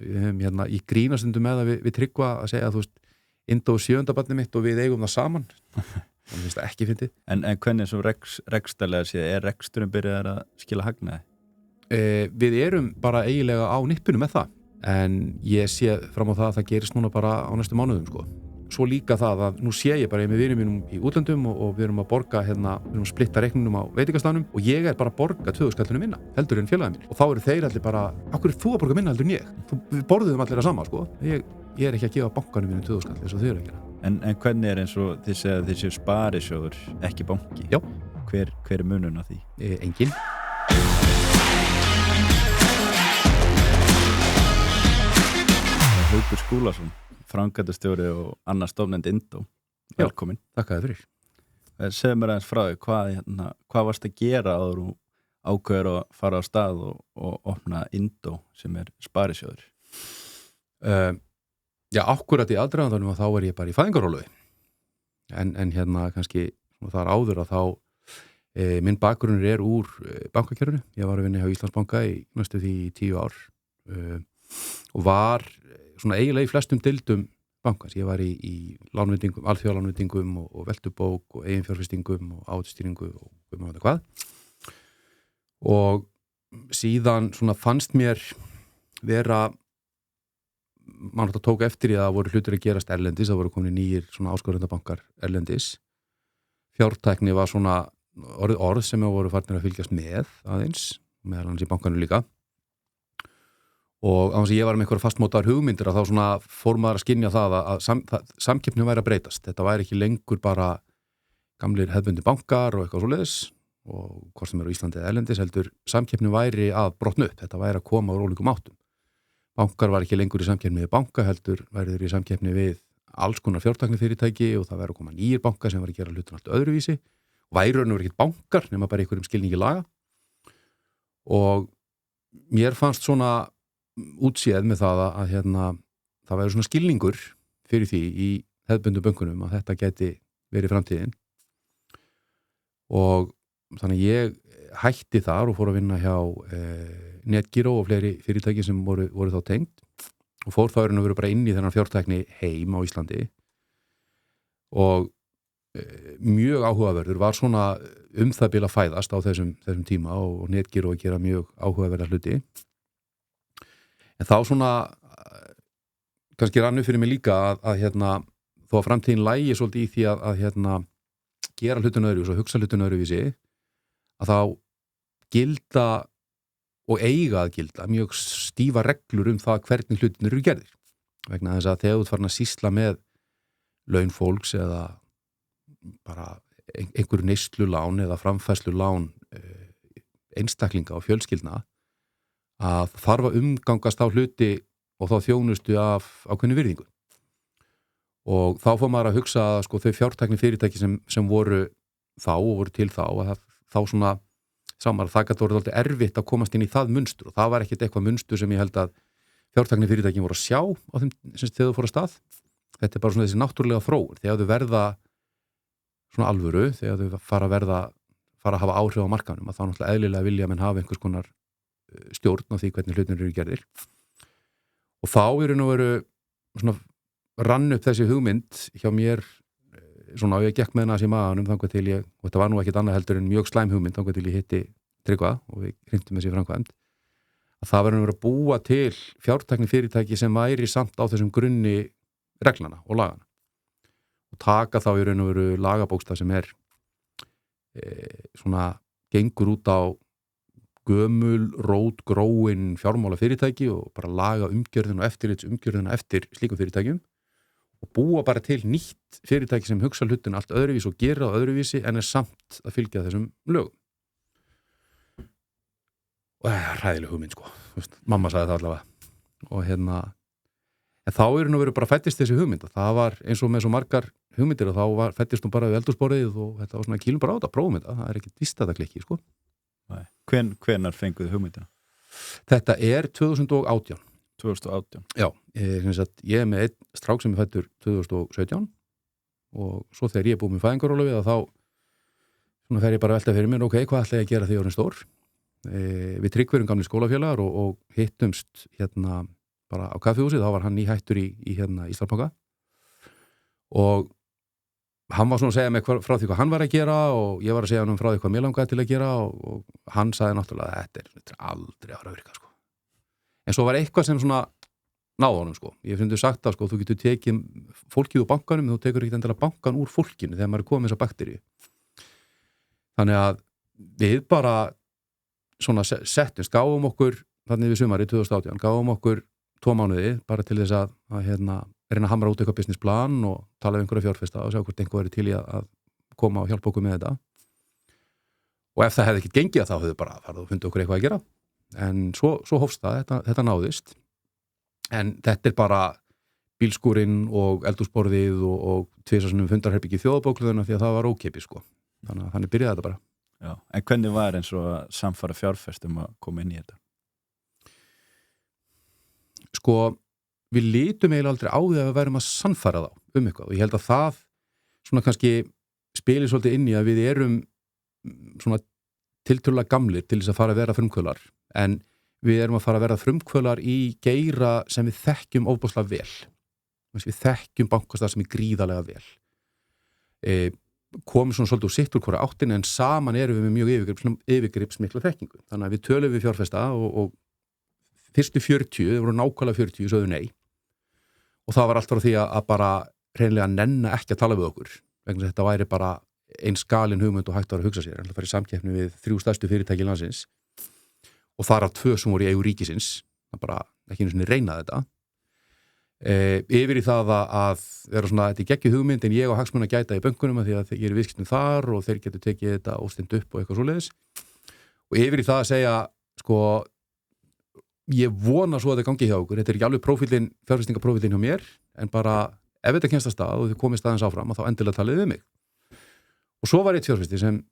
Við höfum hérna í grínastundum með að við Tryggva að segja að þú veist, Indó 7. barnið mitt og við eigum það saman. Þannig finnst það ekki fyndið. En hvernig svo rekstærlega séð, reksturinn byrjaðar að skila hagnaði? Við erum bara eiginlega á nippinu með það. En ég sé fram á það að það gerist núna bara á næstu mánuðum, sko. Svo líka það að nú sé ég bara með vinum mínum í útlöndum og við erum að borga hérna, við erum að splitta reikningnum á veitingastaðnum og ég er bara að borga 2000 skallinu minna, heldur en félagið mér. Og þá eru þeir allir bara, af hverju þú að borga minna heldur en ég? Við borðum allir að sama, sko. Ég er ekki að gefa bankanum mínum 2000 skall eins og þau eru að gera. En hvernig er eins og þið segja að þið séu sparisjóður, ekki banki? Já. Hver er munurinn á því? Engin. Haukur Skúlason, framkvæmdastjóri og annar stofnandi Indó. Velkomin. Þakka þér fyrir. Segðu mér aðeins frá því, hvað varst að gera áður og ákveður að fara á stað og opna Indó sem er sparisjóður? Akkurat í aðdragandanum að þá er ég bara í fæðingarorlofi. En hérna kannski þar áður að þá minn bakgrunnur er úr bankakerfinu. Ég var að vinna hjá Íslandsbanka í næstu því 10 ár og var svona eiginlega í flestum deildum bankans. Ég var í lánveitingum, alþjóðalánveitingum og veltubók og eiginfjárfestingum og ástýringu og hvað. Og síðan svona fannst mér vera, mann átt að tóka eftir í að það voru hlutir að gerast erlendis, það voru komin nýjir svona áskorundabankar erlendis. Fjártækni var svona orð sem voru farnir að fylgjast með aðeins, meðal annars í bankanu líka. Og á þess að ég var með einhverja fastmótaðar hugmyndir að þá svona fór maður að skynja það að samkeppni væri að breytast. Þetta væri ekki lengur bara gamlir hefðbundi bankar og eitthvað svoleiðis og hvort sem eru á Íslandi eða erlendis heldur samkeppni væri að brotna upp. Þetta væri að koma úr ólíkum áttum. Bankar var ekki lengur í samkeppni við banka heldur væri þeir í samkeppni við alls konar fjártæknifyrirtæki og það væri að koma nýjir bankar sem væri að gera hlutin allt öðruvísi. Væri raunverulega ekkert bankar nema bara einhverjum skilningi laga. Og mér fannst svona útséð með það að hérna, það væri svona skilningur fyrir því í hefðbundu bönkunum að þetta gæti verið framtíðin og þannig ég hætti þar og fór að vinna hjá Netgyro og fleiri fyrirtæki sem voru þá tengd og fór þá að vera bara inn í þennan fjártækni heim á Íslandi og mjög áhugaverður var svona það bil að fæðast á þessum tíma og Netgyro að gera mjög áhugaverða hluti. En þá svona kannski rannu fyrir mig líka að hérna, þó að framtíðin lægi svolítið í því að hérna, gera hlutun öðruvísi og hugsa hlutun öðruvísi að þá gilda og eiga að gilda mjög stífa reglur það hvernig hlutin eru gerðir. Vegna þess að þegar þú ert farin að sýsla með laun fólks eða bara einhver neyslulán eða framfærslulán einstaklinga og fjölskyldna að þarf að umgangast á hluti og þá þjónustu af ákveðnu virðingu. Og þá fór maður að hugsa að sko, þau fjártækni fyrirtæki sem voru þá og voru til þá að þá svona samar það gæti voruð alltaf erfitt að komast inn í það munstur og það var ekkert eitthvað munstur sem ég held að fjártækni fyrirtækin voru að sjá á þeim þegar þau fóru að stað. Þetta er bara svona þessi náttúrulega þróun. Þegar þau verða svona alvöru, þegar þau fara að hafa áhrif á markanum að þá náttúrulega eðlilega vilja menn hafa einhvers konar stjórn á því hvernig hlutinir eru gerðir og þá eru nú svona rann upp þessi hugmynd hjá mér svona og ég gekk með hennar í maganum þangað til ég, og þetta var nú ekkert annað heldur en mjög slæm hugmynd þangað til ég hitti Tryggva og við hrintum þessi framkvæmd að það verður að búa til fjártækni fyrirtæki sem væri samt á þessum grunni reglana og lagana og taka þá í raun og veru lagabókstaf sem svona gengur út á gömul, rótgróin fjármála fyrirtæki og bara laga umgjörðina og eftirlitsumgjörðina eftir slíkum fyrirtækjum og búa bara til nýtt fyrirtæki sem hugsa hlutin allt öðruvísi og gera það öðruvísi en er samt að fylgja þessum lögum. Og það er hræðileg hugmynd sko, mamma sagði það allavega og hérna, en þá nú verið bara fættist þessi hugmynd og það var eins og með svo margar hugmyndir og þá fættist hún bara við eldhúsborðið og þetta var svona kýlum bara á þetta, prófum þetta, það er ekkert víst að það klikki sko. Hvenær fenguðu hugmyndina? Þetta er 2018. 2018? Já, ég er með einn strák sem er fættur 2017 og svo þegar ég er búið með fæðingarorlofi þá svona fer ég bara að velta fyrir mér, ok, hvað ætla ég að gera því orðin stór? Við Tryggvi erum gamli skólafélagar og hittumst hérna bara á kaffihúsið, þá var hann nýhættur í Íslandsbanka og hann var svona að segja mig frá því hvað hann var að gera og ég var að segja hann frá því hvað mér langaði til að gera og hann sagði náttúrulega að þetta aldrei að fara að virka sko. En svo var eitthvað sem svona náði honum sko. Ég finnst sagt að sko, þú getur tekið fólkið úr bankanum, þú tekur ekki endilega bankan úr fólkinu þegar maður er komið með þessa bakteríu. Þannig að við bara svona settumst, gáum okkur þannig við sumari 2018, gáum okkur 2 mánuði bara til þess að reyna að hamra út eitthvað businessplan og tala um einhverja fjárfesta og sjá hvort einhver verið til í að koma og hjálpa okkur með þetta. Og ef það hefði ekkert gengið þá hefðu bara farið og fundið okkur eitthvað að gera. En svo hófst það, þetta náðist. En þetta er bara bílskúrinn og eldhúsborðið og 2 fundarherbyggi þjóðabókluðuna því að það var ókeypis sko. Þannig byrjaði þetta bara. Já, en hvernig var eins og að samfara fjárfestum að koma inn í þetta? Sko, við lítum eiginlega aldrei á því að við værum að sannfæra þá eitthvað og ég held að það svona kannski spilir svolítið inn í að við erum svona tiltölulega gamlir til þess að fara að vera frumkvölar en við erum að fara að vera frumkvölar í geira sem við þekkjum ofboðslega vel. Við þekkjum bankastað sem er gríðarlega vel. Komum svona svolítið úr sitt úr hvora áttin en saman erum við með mjög yfirgripsmikla þekkingu. Þannig að við tölum við fjárfesta og fyrstu 40, það voru nákvæmlega 40 sögðu nei og það var allt frá því að bara hreinlega nenna ekki að tala við okkur vegna þetta væri bara einn skalin hugmynd og hægt að hugsa sér, það fari samkeppni við 3 stærstu fyrirtæki landsins og þar af 2 sem voru í eigu ríkisins það bara ekki einu sinni reyna þetta yfir í það að vera svona, þetta er geggjuð hugmynd en ég á hagsmuna að gæta í bönkunum að því að ég er viðskiptum þar og þeir getur tekið þetta óstind upp og eitthvað svoleiðis og yfir í það að segja sko ég vona svo að þetta gangi hjá okkur, þetta er ekki alveg fjárfestingaprófílinn hjá mér, en bara ef þetta kemst að stað og þið komist aðeins áfram að þá endilega talið við mig. Og svo var eitt fjárfesti sem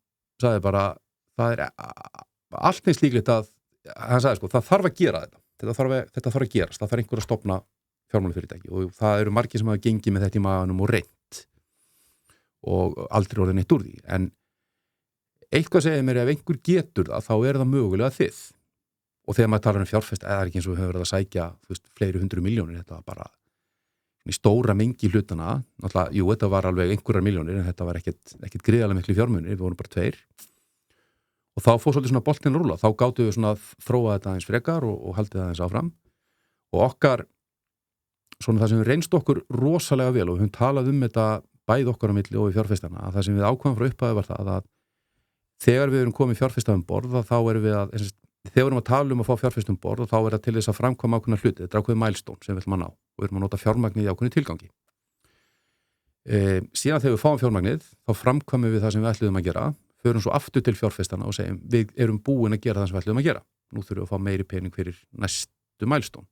sagði bara, það er allt eins líklegt að, hann sagði sko, það þarf að gera þetta þarf að gerast, það þarf einhver að stofna fjármálafyrirtæki og það eru margir sem hafa gengið með þetta í maganum og reynt og aldrei orðið neitt úr því, en eitthvað segir mér ef einhver getur það, þá er það mögulega þið. Og þegar maður talar fjárfest, eða ekki eins og við höfum verið að sækja fleiri 100 milljónir, þetta var bara í stóra mengi hlutana, náttúrulega, jú, þetta var alveg einhverjar milljónir, en þetta var ekkert gríðarlega miklu fjármunir, við vorum bara 2. Og þá fór svolítið svona boltinn að rúlla, þá gátum við svona þróa þetta aðeins frekar og haldið það aðeins áfram. Og okkar, svona það sem við reynst okkur rosalega vel og við höfum talað þetta bæði okkar á milli og við fjárfestana, að það sem við ákvæmum frá upphafi var það að þegar við erum komið fjárfesta borð, þá erum við að þegar við erum að tala að fá fjárfestum borð og þá er það til þess að framkvæma ákveðna hluti, þetta er ákveðið milestone sem við ætlum að ná og við erum að nota fjármagnið í ákveðnu tilgangi. Síðan þegar við fáum fjármagnið, þá framkvæmum við það sem við ætluðum að gera, förum svo aftur til fjárfestana og segjum við erum búin að gera það sem við ætluðum að gera. Nú þurfum við að fá meiri pening fyrir næstu milestone.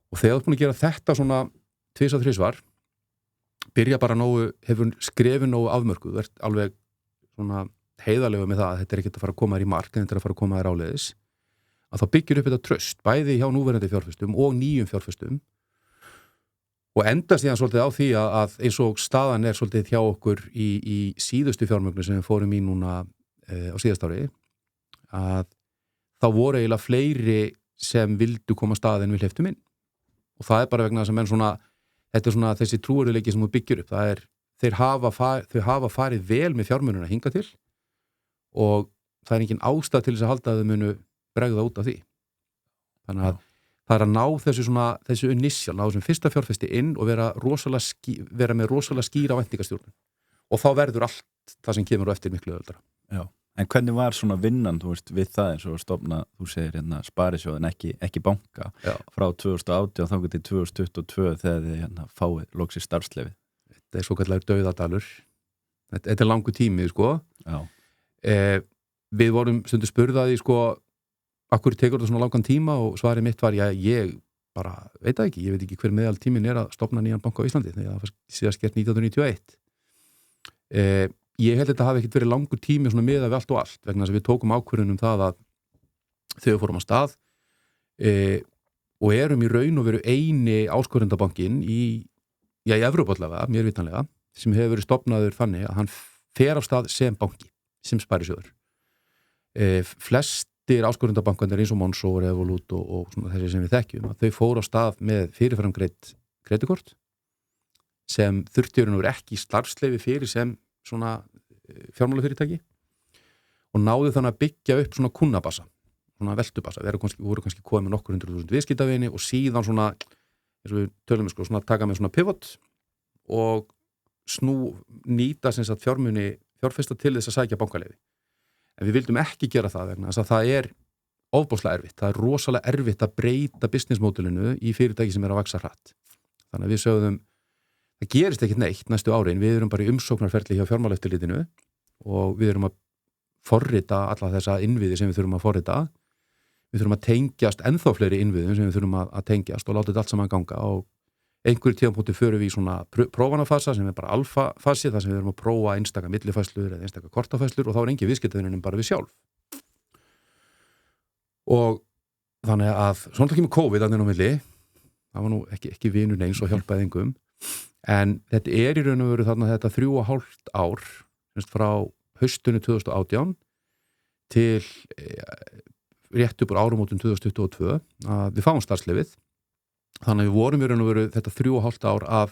Og þegar þú ert búin að gera þetta svona 2-3 byrja bara hefur skrefið nógu afmörkuð, þú ert alveg svona heiðarlega með það að þetta er ekkert að fara að koma þér í mark en þetta er að fara að koma þér áleiðis að þá byggir upp þetta tröst bæði hjá núverandi fjárfestum og nýjum fjárfestum og enda síðan svolítið á því að eins og staðan er svolítið hjá okkur í síðustu fjármögnum sem við fórum í núna á síðast ári að þá voru eiginlega fleiri sem vildu koma stað en við hleyptum inn og það er bara vegna þess að menn svona þetta er svona þessi trúarleiki sem þú byggir upp þau hafa farið vel með fjármögnuna hingað til og það er engin ástæð til þess að halda að þau munu bregða út af því. Þannig að það er að ná þessu initial, ná þessum fyrsta fjárfesti inn og vera með rosalega skýra væntingastjórnun. Og þá verður allt það sem kemur á eftir miklu öðuldara. Já. En hvernig var svona vinnan, þú veist, við það eins og að stofna, þú segir sparisjóðin, ekki banka, frá 2018 þá til 2022 þegar þið fáið loksins starfsleyfið? Þetta er svo kallar dauðadalur. Þetta er langur tími, sko. Já. Við vorum stundu spurðaði sko akkur tekur þetta svona langan tíma og svarið mitt var ég bara veit það ekki, ég veit ekki hver meðal tímin er að stofna nýjan banka á Íslandi þegar það var síðast gert 1991 ég held að þetta hafi ekkert verið langur tími svona miðað við allt og allt vegna þess að við tókum ákvörðun það að þegar við fórum á stað og erum í raun og veru eini áskorundabankin í Evrópu allavega, mér vitanlega sem hefur verið stofnaður þannig að hann fer á stað sem banki sem sparisjóður. flestir áskorundabankarnir eins og Monzo, Revolut og svona þessi sem við þekkjum, að þau fóru á stað með fyrirframgreitt kreditkort sem þurfti ekki starfsleyfi fyrir sem svona fjármálafyrirtæki og náðu þannig að byggja upp svona kunnabassa, svona veltubassa, voru kannski komið með nokkur 100.000 viðskiptavini og síðan svona, eins og við tölum sko, svona taka með svona pivot og nýta sem sagt fjárfesta til þess að sækja bankaleyfi. En við vildum ekki gera það vegna þess að það ofboðslega erfitt. Það rosalega erfitt að breyta businessmódelinu í fyrirtæki sem að vaksa hratt. Þannig að við sögðum, það gerist ekkert neitt næstu árin. Við erum bara í umsóknarferli hjá fjármálaeftirlitinu og við erum að forrita alla þessa innviði sem við þurfum að forrita. Við þurfum að tengjast ennþá fleiri innviðum sem við þurfum að tengjast og láta þetta allt saman ganga og einhverjum tíðanpunkti förum við í svona prófanafasa sem bara alfafasi, þar sem við erum að prófa einstaka millifæslur eða einstaka kortafæslur og þá engin viðskiptavinnin bara við sjálf. Og þannig að svona kemur COVID að á milli, það var nú ekki vinur neins og hjálpaði engum, en þetta í raun og veru þarna þetta 3,5 ár, frá haustinu 2018 til rétt upp úr árumótum 2022 að við fáum starfsleyfið. Þannig að við vorum í raun og veru þetta 3,5 ár að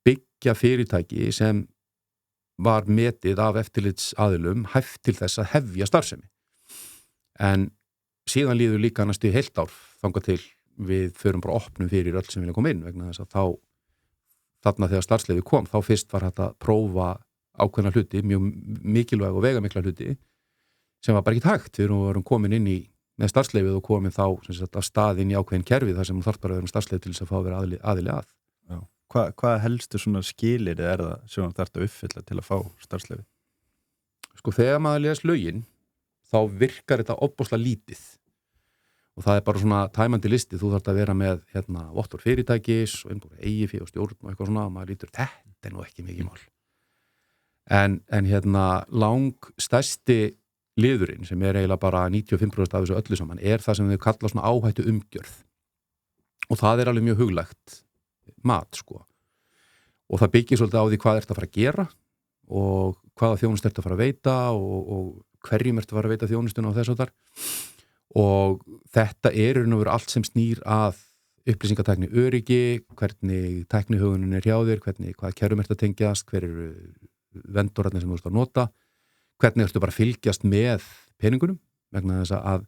byggja fyrirtæki sem var metið af eftirlitsaðilum hæft til þess að hefja starfsemi. En síðan líður líka næstu heilt ár þangað til við förum bara opnum fyrir öll sem vilja koma inn vegna þess að þarna þegar starfsleyfi kom, þá fyrst var hægt að prófa ákveðna hluti, mjög mikilvæg og veigamikla hluti sem var bara ekki hægt. Við vorum komin inn í með starfsleyfið og komið þá af staðinn í ákveðin kerfið þar sem þú þarf bara að vera með starfsleyfi til þess að fá að vera aðili að. Já. Hvað helstu svona skilyrði það sem þú þarft að uppfylla til að fá starfsleyfi? Sko þegar maður les lögin þá virkar þetta ofboðslega lítið og það bara svona tæmandi listi, þú þarft að vera með vottor fyrirtækis og einbúið eigið og stjórn og eitthvað svona og maður lítur þetta nú ekki mikið mál. En langstærsti liðurinn sem eiginlega bara 95% af þessu öllu saman það sem þau kalla svona áhættu umgjörð og það alveg mjög huglægt mat sko og það byggir svolítið á því hvað að fara að gera og hvaða þjónustu að fara að veita og hverjum að fara að veita þjónustuna á þessu þar og þetta raun og veru allt sem snýr að upplýsingatækni öryggi, hvernig tæknihugunin hjá þér, hvaða kerfum að tengjast, hver vendorarnir sem þú ert að nota, hvernig ertu bara að fylgjast með peningunum vegna þess að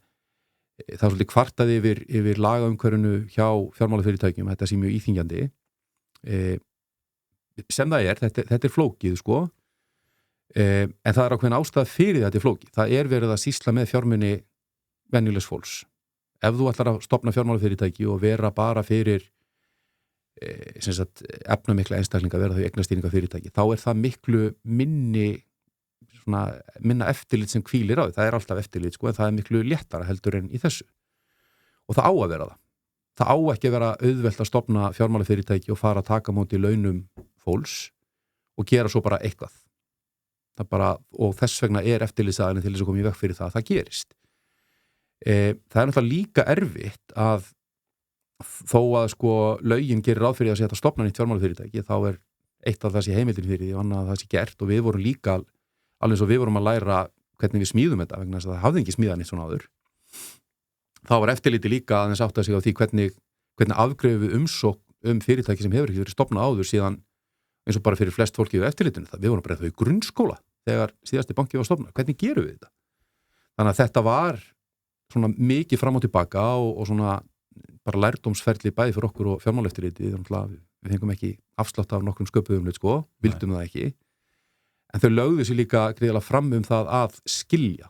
það svolítið kvartaði yfir lagaumhverfinu hjá fjármálafyrirtækjum, þetta sé mjög íþyngjandi sem það þetta flókið sko en það ákveðin ástæða fyrir þetta flókið, það verið að sýsla með fjármuni venjulegs fólks. Ef þú ætlar að stofna fjármálafyrirtæki og vera bara fyrir efnamikla einstaklinga, vera þau eignastýringafyrirtæki, þá það miklu minna eftirlit sem hvílir á því. Það alltaf eftirlit sko, en það miklu léttara heldur en í þessu. Og það á að vera það. Það á ekki að vera auðvelt að stofna fjármálafyrirtæki og fara að taka á móti launum fólks og gera svo bara eitthvað. Og þess vegna eftirlitsaðilinn til þess að koma í veg fyrir það að það gerist. Það náttúrulega líka erfitt að þó að sko lögin gerir ráð fyrir að setja stofna nýtt fjármálafyrirtæki, þá eitt af það sé heimildin fyrir því og annað það sé gert og við vorum líka alveg eins og við vorum að læra hvernig við smíðum þetta vegna þess að það hafði ekki smíðað nýtt svona áður. Þá var eftirliti líka aðeins átt að sig á því hvernig afgreiðum við umsókn fyrirtæki sem hefur ekki verið stofnað áður síðan eins og bara fyrir flest fólki við eftirlitinu. Við vorum bara þau í grunnskóla þegar síðasti banki var stofnað. Hvernig gerum við þetta? Þannig að þetta var svona mikið fram og tilbaka og svona bara lærdómsferli bæði fyrir okkur og fjármáleftirliti. Við fengum ekki afslátt af nokkrum sköpuðum hlut vildum það ekki. En þau lögðu sér líka gríðarlega fram það að skilja,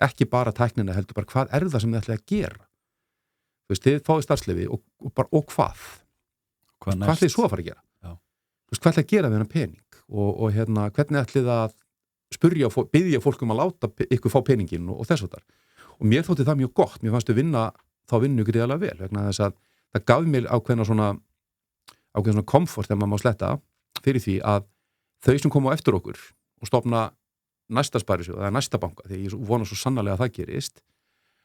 ekki bara tæknina heldur bara hvað það sem þið ætlaði að gera. Þú veist, þið fáið starfsleyfi og hvað? Hvað ætlaði svo að fara að gera? Já. Þú veist, hvað ætlaði að gera við hennar pening? Og hvernig ætlaði að spyrja og biðja fólk að láta ykkur fá peningin og þess að þar. Og mér þótti það mjög gott, mér fannst þá vinnu gríðarlega vel, vegna þess að það gaf mér ákveðna svona komfort þegar maður má sletta fyrir því að þau sem koma á eftir okkur og stofna næsta sparisjóð eða næsta banka, því ég vona svo sannarlega að það gerist,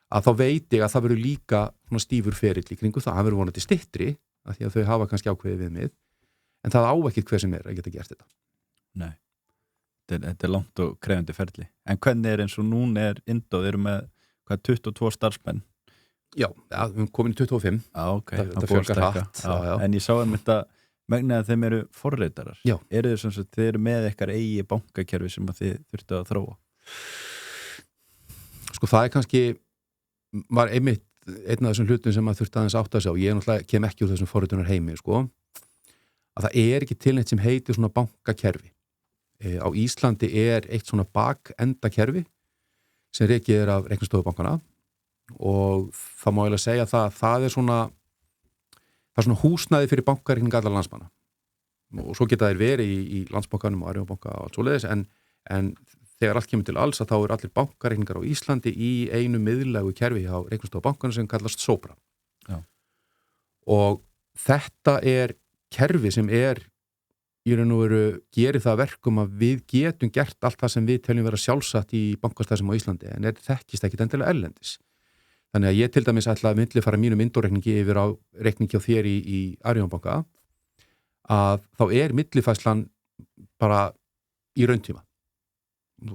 að þá veit ég að það verður líka svona stífur ferill í kringu það verður vonandi styttri, af því að þau hafa kannski ákveðið viðmið, en það á ekkert hver sem að geta gert þetta. Nei, þetta langt og krefandi ferli. En hvernig eins og núna Indó, þeir eru með hvað 22 starfsmenn? Já, við erum komin í 25. Ok, það fjölgar hratt. En ég sá þetta megna að þeim eru forritarar. Já. Eru þið svona, þið eru með eitthvað eigi bankakerfi sem að þið þurftu að þróa? Sko það kannski, var einmitt einn af þessum hlutum sem að þurfti aðeins átt að sjá. Ég náttúrulega kem ekki úr þessum forritunar heimi, sko. Að það ekki til neitt sem heitir svona bankakerfi. Á Íslandi eitt svona bakendakerfi sem rekið af reiknistofubankana og það má eiginlega segja það er svona húsnæði fyrir bankareikninga allar landsmanna og svo geta þeir verið í Landsbankanum og Arion-banka og allt svoleiðis en þegar allt kemur til alls að þá allir bankareikningar á Íslandi í einu miðlægu kerfi hjá reiknistofubankanum sem kallast Sopra. Já. Og þetta kerfi sem í raun og veru gerir það verkum að við getum gert allt það sem við teljum vera sjálfsagt í bankastæðum á Íslandi en þekkist ekkit endilega erlendis. Þannig að ég til dæmis ætla að millifæra mínum indóreikningi yfir á reikningi á þér í Arion-banka að þá millifærslan bara í rauntíma.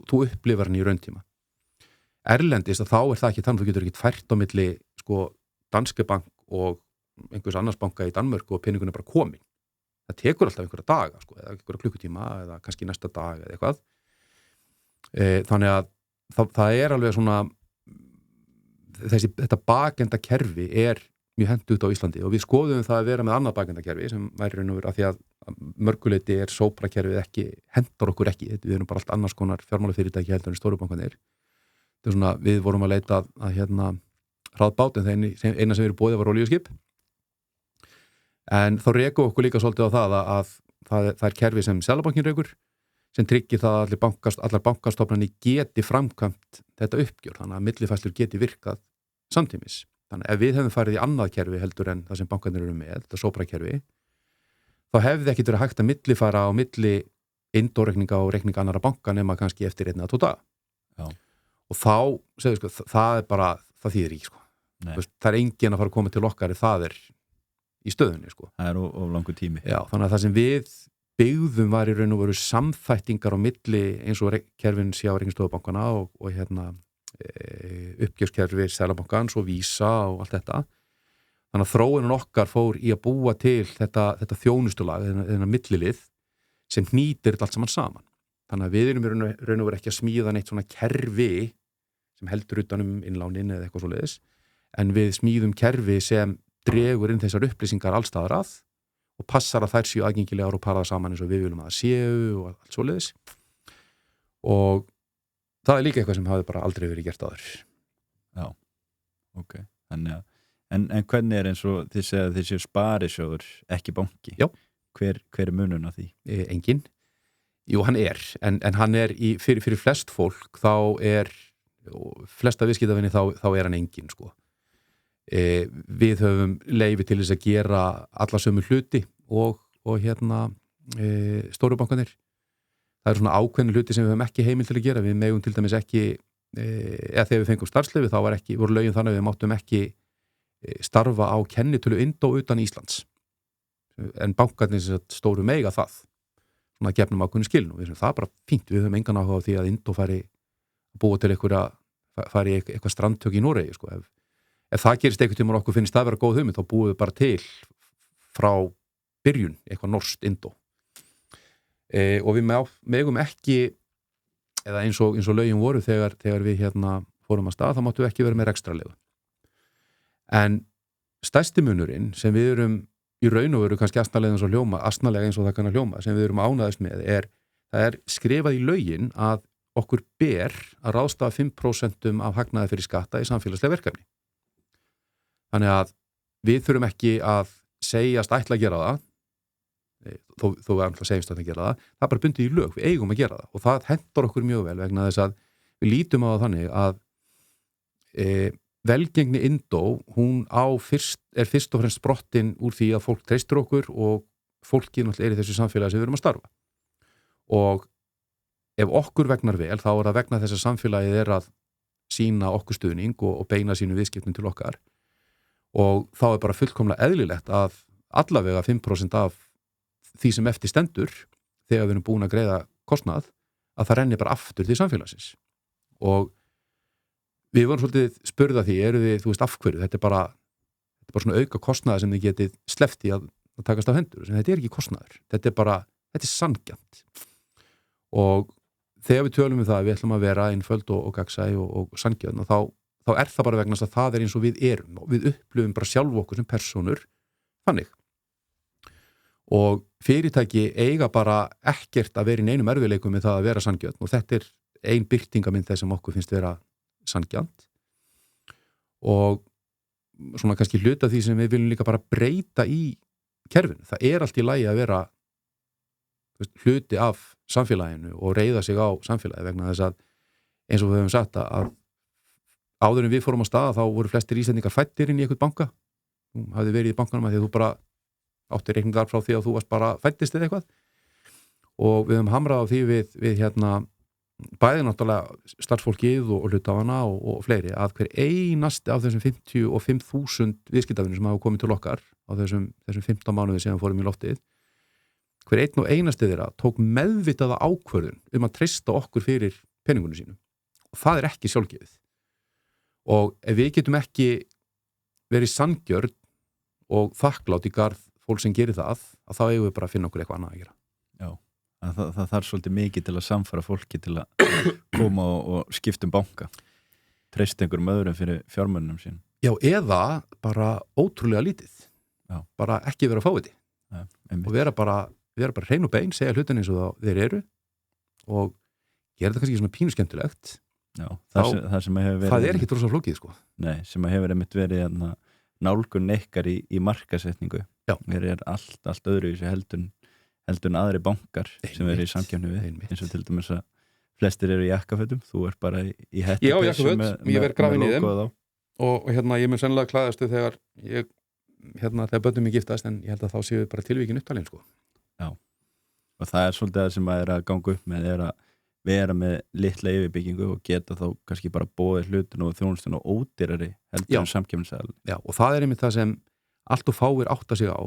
Þú upplifar hann í rauntíma. Erlendis að þá það ekki þannig, þú getur ekki fært á milli sko Danske Bank og einhvers annars banka í Danmörku og peningun bara komin. Það tekur alltaf einhverja daga, sko, eða einhverja klukkutíma eða kannski næsta dag eða eitthvað. Þannig að það alveg svona þetta bakenda kerfi mjög hentugt á Íslandi og við skoðum það að vera með annað bakenda kerfi sem væri raun og veru af því að mörguleiti Sopra kerfið ekki, hentar okkur ekki, við erum bara allt annars konar fjármálafyrirtæki heldur en stóru bankarnir. Þetta svona, við vorum að leita að hraðbát en eina sem við erum boðið var olíuskip en þá rekum okkur líka svolítið á það að það kerfi sem Seðlabankinn rekur sem tryggir það að allar bankastofnanir geti framkvæmt þetta uppgjör, þannig að millifærslur geti virkað samtímis. Þannig að ef við hefum farið í annað kerfi heldur en það sem bankarnir eru með, þetta Sopra-kerfi, þá hefði ekkit verið hægt að millifæra á milli indóreikninga og reikninga annara banka nema kannski eftir 1 eða 2 daga. Já. Og þá, segðu sko, það það þýðir ekki, sko. Það engin að fara að koma til okkar ef það í stöðunni, sko. Það of langur tími. Já, þannig að það sem við byggðum var í raun og veru samþættingar á milli eins og kerfin sé á reiknistofubankana og uppgjörskerfi Seðlabankans og Visa og allt þetta. Þannig að þróunin okkar fór í að búa til þetta þjónustulag, þetta millilið sem hnýtir allt saman. Þannig að við erum í raun og veru ekki að smíða neitt svona kerfi sem heldur utan innlánin eða eitthvað svoleiðis, en við smíðum kerfi sem dregur inn þessar upplýsingar allstaðar að og passar að þær séu aðgengilegar og paraða saman eins og við viljum að það séu og allt svoleiðis. Og það líka eitthvað sem hafi bara aldrei verið gert áður. Já, ok. Þannig að, en hvernig eins og þið segja að þið séu sparisjóður, ekki banki? Já. Hver munun á því? Engin. Jú, hann en hann fyrir flest fólk, þá flesta viðskiptavinni þá hann engin, sko. Við höfum leyfi til þess að gera alla sömu hluti og stóru bankarnir. Það svona ákveðni hluti sem við höfum ekki heimild til að gera. Við megum til dæmis ekki, eða þegar við fengum starfsleyfi þá voru lögin þannig að við máttum ekki starfa á kennitölu Indó utan Íslands. En bankarnir stóru mega það. Svona gefnum ákveðni skiln og það bara fínt. Við höfum engan áhuga á því að Indó fari að búa til fari eitthvað strandtök í Noregi, sko. Ef það gerist einhvern tímann okkur finnst það vera góð hugmynd, þá búum við bara til frá byrjun eitthvað norskt Indó. Og við megum ekki, eða eins og lögin voru þegar við fórum að stað, þá máttu ekki vera með rekstrarleyfi. En stærsti munurinn sem við erum í raun og veru kannski asnalega eins og það kann að hljóma, sem við erum ánæðist með það skrifað í lögin að okkur ber að ráðstafa 5% af hagnaði fyrir skatta í samfélagslega verkefni. Þannig að við þurfum ekki að segjast ætla að gera það, þó við ætla að segjast að gera það, það er bara bundið í lög, við eigum að gera það og það hentar okkur mjög vel vegna þess að við lítum á það þannig að velgengni Indó, hún fyrst og fremst sprottin úr því að fólk treystur okkur og fólkið náttúrulega í þessu samfélagi sem við erum að starfa. Og ef okkur vegnar vel, þá það vegna þess að samfélagið að sýna okkur stuðning og beina sínu viðskiptum til okkar. Og þá bara fullkomlega eðlilegt að allavega 5% af því sem eftir stendur þegar við erum búin að greiða kostnað að það renni bara aftur til samfélagsins. Og við vorum svolítið spurða því, eru þið, þú veist, af hverju, þetta er bara svona auka kostnaður sem þið getið sleppt í að takast á hendur, sem þetta er ekki kostnaður, þetta er sanngjarnt. Og þegar við tölum það, við ætlum að vera einföld og gagnsæ og sanngjarn, og þá er það bara vegna þess að það er eins og við erum, og við upplifum bara sjálf okkur sem persónur þannig. Og fyrirtæki eiga bara ekkert að vera í neinum erfiðleikum með það að vera sanngjarn, og þetta er ein birtingamind þess sem okkur finnst vera sanngjarnt. Og svona kannski hluta því sem við viljum líka bara breyta í kerfinu. Það er allt í lagi að vera hluti af samfélaginu og reiða sig á samfélagi, vegna þess að eins og við höfum sagt að áður en við fórum á stað þá voru flestir Íslendingar fæddir inn í eitthvað banka. Þú hafði verið í bankanum að því að þú bara átti reikningar frá því að þú varst bara fæddist eða eitthvað. Og við höfum hamrað á því við bæði náttúrulega starfsfólkið og hlutafana og fleiri, að hver einasti af þessum 55.000 viðskiptavinum sem hafa komið til okkar á þessum 15 mánuði sem fórum í loftið, hver einn og einasti þeirra tók meðvitaða ákvörðun að treysta okkur fyrir peningunum sínum. Og það er ekki sjálfgefið. Og ef við getum ekki verið sanngjörn og þakklátt í garð fólk sem gerir það, að þá eigum við bara að finna okkur eitthvað annað að gera. Já, það þarf svolítið mikið til að samfara fólki til að koma og skipta banka. Treysta einhverjum öðrum fyrir fjármunum sín. Já, eða bara ótrúlega lítið. Já. Bara ekki vera fáviti. Ja, og vera bara hrein og bein, segja hlutin eins og þeir eru og gera þetta kannski svona pínu skemmtilegt. Já, það er ekki drosa flókið, sko. Nei, sem hefur einmitt verið nálgun ykkar í markasetningu. Já. Mér er allt öðru í sig heldun aðri bankar sem eru í samkeppni við, eins og til dæmis að flestir eru í jakkafötum, þú er bara í hætti. Já, jakkaföt, ég verð grafin í þeim og ég mun sennilega klæðastu þegar börnum mig giftast, en ég held að þá séu bara tilvíkin upptalinn, sko. Já, og það er svolítið það sem að er að ganga upp með, er að vera með litla yfirbyggingu og geta þá kannski bara bóðið hlutinu og þjónustinu og ódýrari heldur en samkeppnisaðilinn. Já, og það er einmitt það sem allt og fáir átta sig á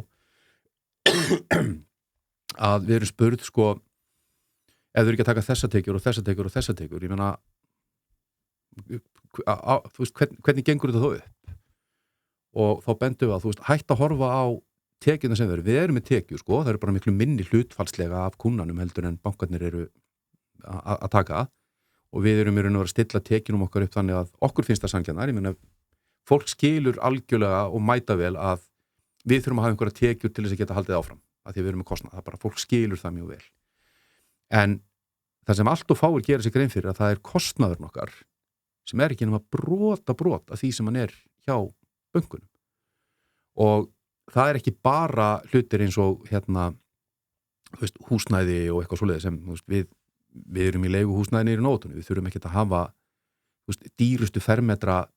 að við erum spurð, sko, ef þú ekki að taka þessa tekjur og þessa tekjur og þessa tekjur, ég meina þú veist, hvernig gengur þetta þó upp? Og þá bendum við að, þú veist, hætt að horfa á tekjuna sem við erum með tekjur, sko, það eru bara miklu minni hlutfallslega af kunnanum heldur en bankarnir eru að taka, og við erum í raun og vera að stilla tekjunum okkar upp þannig að okkur finnst það sanngjarnar. Ég meina, fólk skilur algjörlega og mæta vel að við þurfum að hafa einhverja tekjur til þess að geta haldið áfram, að því við erum með kostnað. Það er bara, fólk skilur það mjög vel. En það sem allt og fáir gera sig grein fyrir, að það er kostnaðurinn okkar sem er ekki nema brot af því sem hann er hjá bönkunum. Og það er ekki bara hlutir eins og þú veist, húsnæði og eitthvað svoleiðis sem, þú veist, við erum í leiguhúsnæði niður í nótunni, við þurfum ekki að hafa, þú veist, dýrustu fermetra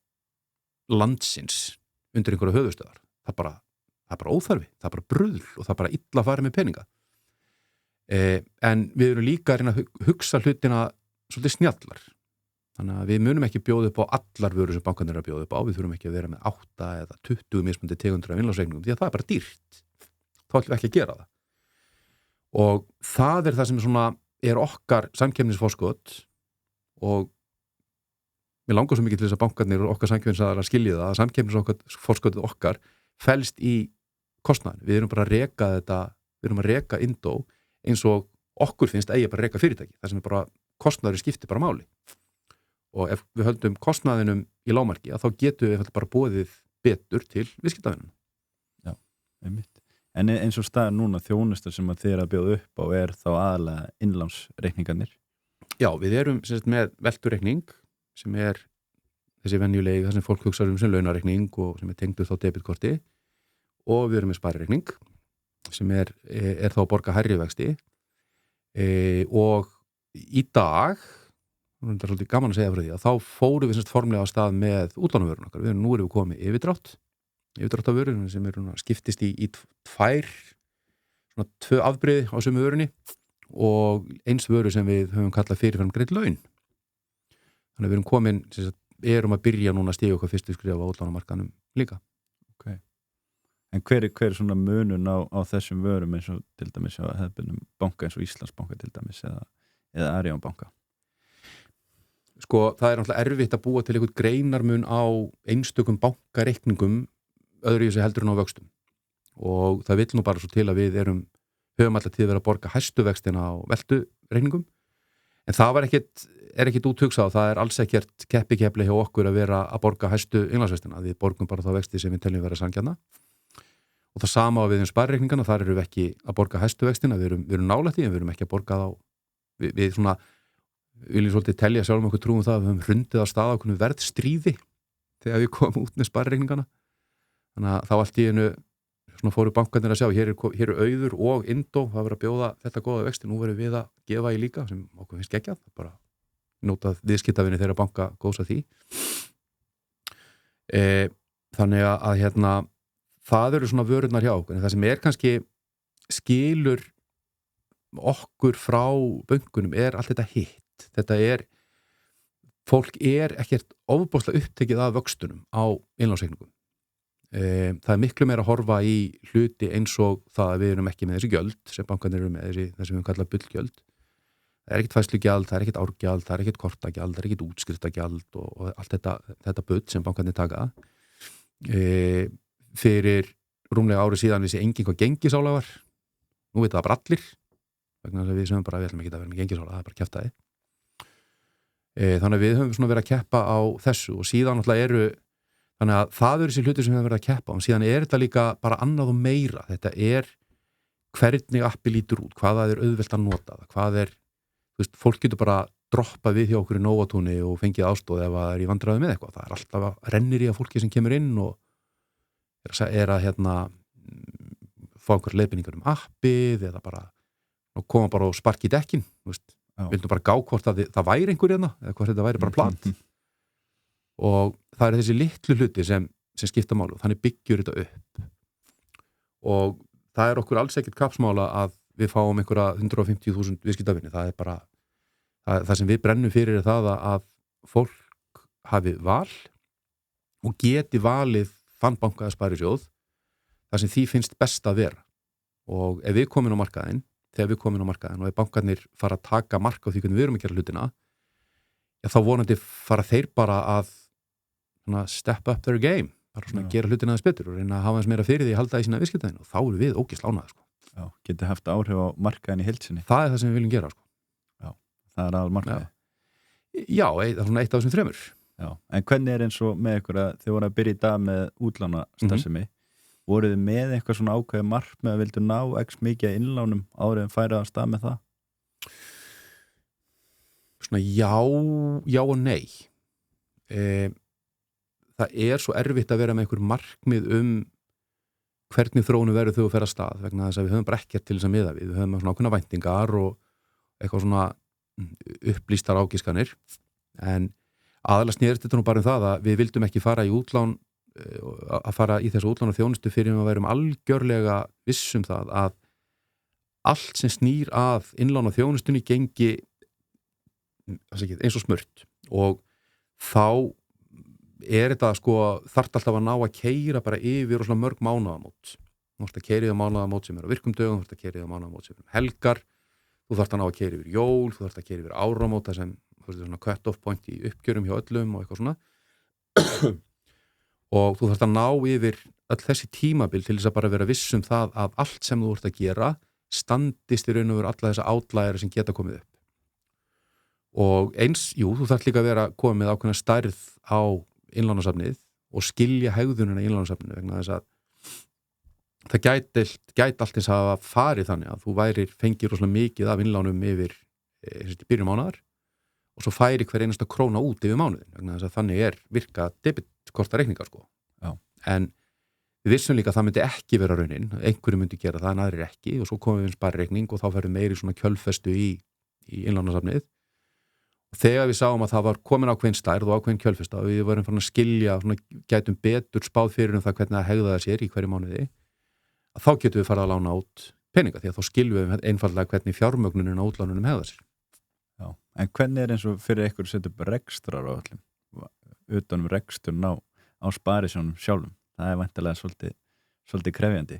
landsins undir einhverja höfuðstöðar. Það er bara óþarfi, það er bara bruðl og það er bara illa að fara með peninga. En við erum líka að reyna að hugsa hlutina svolítið snjallar. Þannig að við munum ekki bjóða upp á allar vörur sem bankarnir eru að bjóða upp á, við þurfum ekki að vera með 8 eða 20 mismunandi tegundir af innlánsreikningum, því að það er bara dýrt. Þá ætlum við ekki að gera það. Og það er það sem er okkar samkeppnisforskot, og mér langar svo mikið til þess að bankarnir og okkar samkeppnisaðilar skilji það, að samkeppnisforskotið okkar felst í kostnaðin. Við erum bara að reka þetta, við erum að reka Indó eins og okkur finnst eigi bara að reka fyrirtæki, það sem er bara kostnaður skiptir bara máli. Og ef við höldum kostnaðinum í lágmarki, að þá getum við bara boðið betur til viðskiptavinum. Já, einmitt. En eins og staðar núna, þjónusta sem að þið er að bjóða upp á er þá aðalega innlánsreikningarnir? Já, við erum með veltureikning sem er þessi venjulegi, það sem fólk hugsa sem launareikning og sem er tengdur þá debitkorti, og við erum með sparireikning sem er þá að borga hærri vexti, og í dag, það er svolítið gaman að segja frá því, að þá fórum við formlega á stað með útlánavörun okkar. Nú erum við komið yfirdráttarvörur sem eru skiptist í tvö afbrigði á sömu vörunni og eins vöru sem við höfum kallað fyrirframgreidd laun. Þannig að við erum að byrja núna að stiga okkar fyrstu skrifa á útlánamarkanum líka. Okay. En hver er svona munun á þessum vörum eins og til dæmis á hefðbundnum banka eins og Íslandsbanka til dæmis eða Arion banka? sko, það er náttúrulega erfitt að búa til einhvern greinarmun á einstökum bankareikningum öðru í sig heldur en á vöxtum og það vill nú bara svo til að við höfum alltaf tíð verið að borga hæstu vextina á veltureikningum en það er ekkert úthugsað og það er alls ekkert keppikepli hjá okkur að vera að borga hæstu innlánsvextina, við borgum bara þá vexti sem við teljum vera sanngjarna og það sama við sparreikningana, þar erum við ekki að borga hæstu vextina, við erum nálægt í en við erum ekki að borga þá við svona viljum svolítið telja sjálfum okkur trúum það að við höfum hrundið á stað okkur verðstríði þegar við komum út með sparreikningana þannig að þá allt í einu svona fóru bankarnir að sjá, hér er Auður og Indó, það verður að bjóða þetta góða vexti, nú verðum við að gefa í líka sem okkur finnst geggjað, bara notað viðskiptavinni þeirra banka góðs að því þannig að hérna það eru svona vörurnar hjá okkur en það sem er kannski skilur okkur frá bönkunum er allt þetta hitt þetta er, fólk er ekkert ofboðslega upptekið af vöxtunum á innlánsreikningum það er miklu meira að horfa í hluti eins og það að við erum ekki með þessi gjöld sem bankarnir eru með þessi við kalla bullgjöld það er ekkert færslugjald, það er ekkert árgjald það er ekkert kortagjald, það er ekkert útskriftagjald og allt þetta bull sem bankarnir taka fyrir rúmlega árið síðan vissi enginn hvað gengisálag var nú veit það bara allir vegna þess að við sem bara við ætlum ekki að vera með gengisálag það er bara kjaftaði þannig að við höfum svona verið að keppa á þessu og síðan náttúrulega þannig að það eru þessi hlutir sem við höfum verið að keppa og síðan þetta líka bara annað og meira þetta hvernig appi lítur út hvað það auðvelt að nota hvað þú veist, fólk getur bara droppa við hjá okkur í Nóatúni og fengið aðstoð ef það í vandræði með eitthvað það alltaf að rennir í að fólki sem kemur inn og að hérna fá einhver leiðbeiningar appið eða bara koma bara og sparki í dekkin vildum bara gá hvort það væri einhver hérna eða hvort þetta væri bara plant og það þessi litlu hluti sem skipta málu þannig byggjur þetta upp og það okkur alls ekkert kapsmála að við fáum einhverja 150.000 viðskiptavini það bara það sem við brennum fyrir það að fólk hafi val og geti valið þann banka eða sparisjóð það sem því finnst best að vera og ef við komum á markaðinn og ef bankarnir fara að taka mark á því hvernig við erum að gera hlutina þá vonandi fara þeir bara að step up their game bara svona gera hlutina aðeins betur og reyna að hafa eins meira fyrir því að halda í sína viðskiptavini og þá erum við ógeðslánaðir Já, geti haft áhrif á markaðin í heild sinni það það sem við viljum gera Já, það aðal markaði Já, það svona eitt af þessum þremur Já, en hvernig eins og með ykkur að þið voru að byrja í dag með útlánastarfsemi voruð þið með eitthvað svona ákveðið markmið að vildu ná x mikið innlánum árið en færa að stað með það? Svona já og nei það svo erfitt að vera með einhver markmið hvernig þróunum verður þau að færa að stað vegna þess að við höfum bara ekkert til þess að miða við höfum svona ákveðna væntingar og eitthvað svona upplýstar ágiskanir en aðalega snerist þetta nú bara það að við vildum ekki fara í útlán að fara í þessu útlán og þjónustu fyrir að værum algjörlega vissum það að allt sem snýr að innlán og þjónustunni gengi eins og smurt og þá þetta sko þarft alltaf að ná að keyra bara yfir og svona mörg mánaðamót þú þarft að keyra yfir mánaðamót sem á virkum dögum þú þarft að keyra yfir mánaðamót sem helgar þú þarft að ná að keyra yfir jól þú þarft að keyra yfir áramóta sem svona cut off point í uppgjörum hjá öllum og eitthvað svona og þú þarft að ná yfir öll þessi tímabil til þess að bara vera viss það að allt sem þú ert að gera standist í raun og veru alla þessa outlier sem geta komið upp og eins, þú þarft líka að vera komið með ákveðna stærð á innlánasafnið og skilja hegðunina í innlánasafninu vegna þess að það gæti allt eins að fari þannig að þú fengir rosalega mikið af innlánum yfir byrjun mánaðar og svo færi hver einasta króna út yfir mánuðin vegna þess að þannig virka debitkortareikningar sko. En við vissum líka að það myndi ekki vera raunin einhverju myndi gera það en aðrir ekki og svo komum við sparreikning og þá ferum meiri svona kjölfestu í innlánasafnið og þegar við sáum að það var komin ákveðin stærð og ákveðin kjölfesta og við vorum farin að skilja gætum betur spáð fyrir það hvernig það hegðaði sér í hverju mánuði að þá getum við farið að lána út peninga því að þá skilum við einfallega hvernig fjármögnunin og útlánunum hegða sér Já, en hvernig eins og fyrir ykkur setja upp rekstrar á öllum utanum reksturinn á sparisjónum sjálfum það væntanlega svolítið krefjandi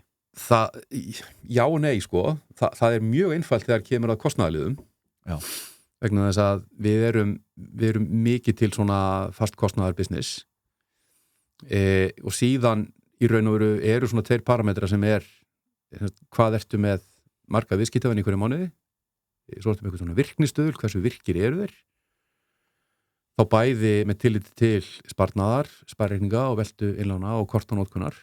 Já og nei sko það mjög einfalt þegar kemur að kostnaðarliðum vegna þess að við erum mikið til svona fastkostnaðar business og síðan í raun og veru eru svona 2 parametra sem hvað ertu með marga viðskiptavini í hverju mánuði, svo ertu með eitthvað svona virknistuðul, hversu virkir eru þeir, þá bæði með tilliti til sparnaðar, sparreikninga og veltu innlána og kortanótkunar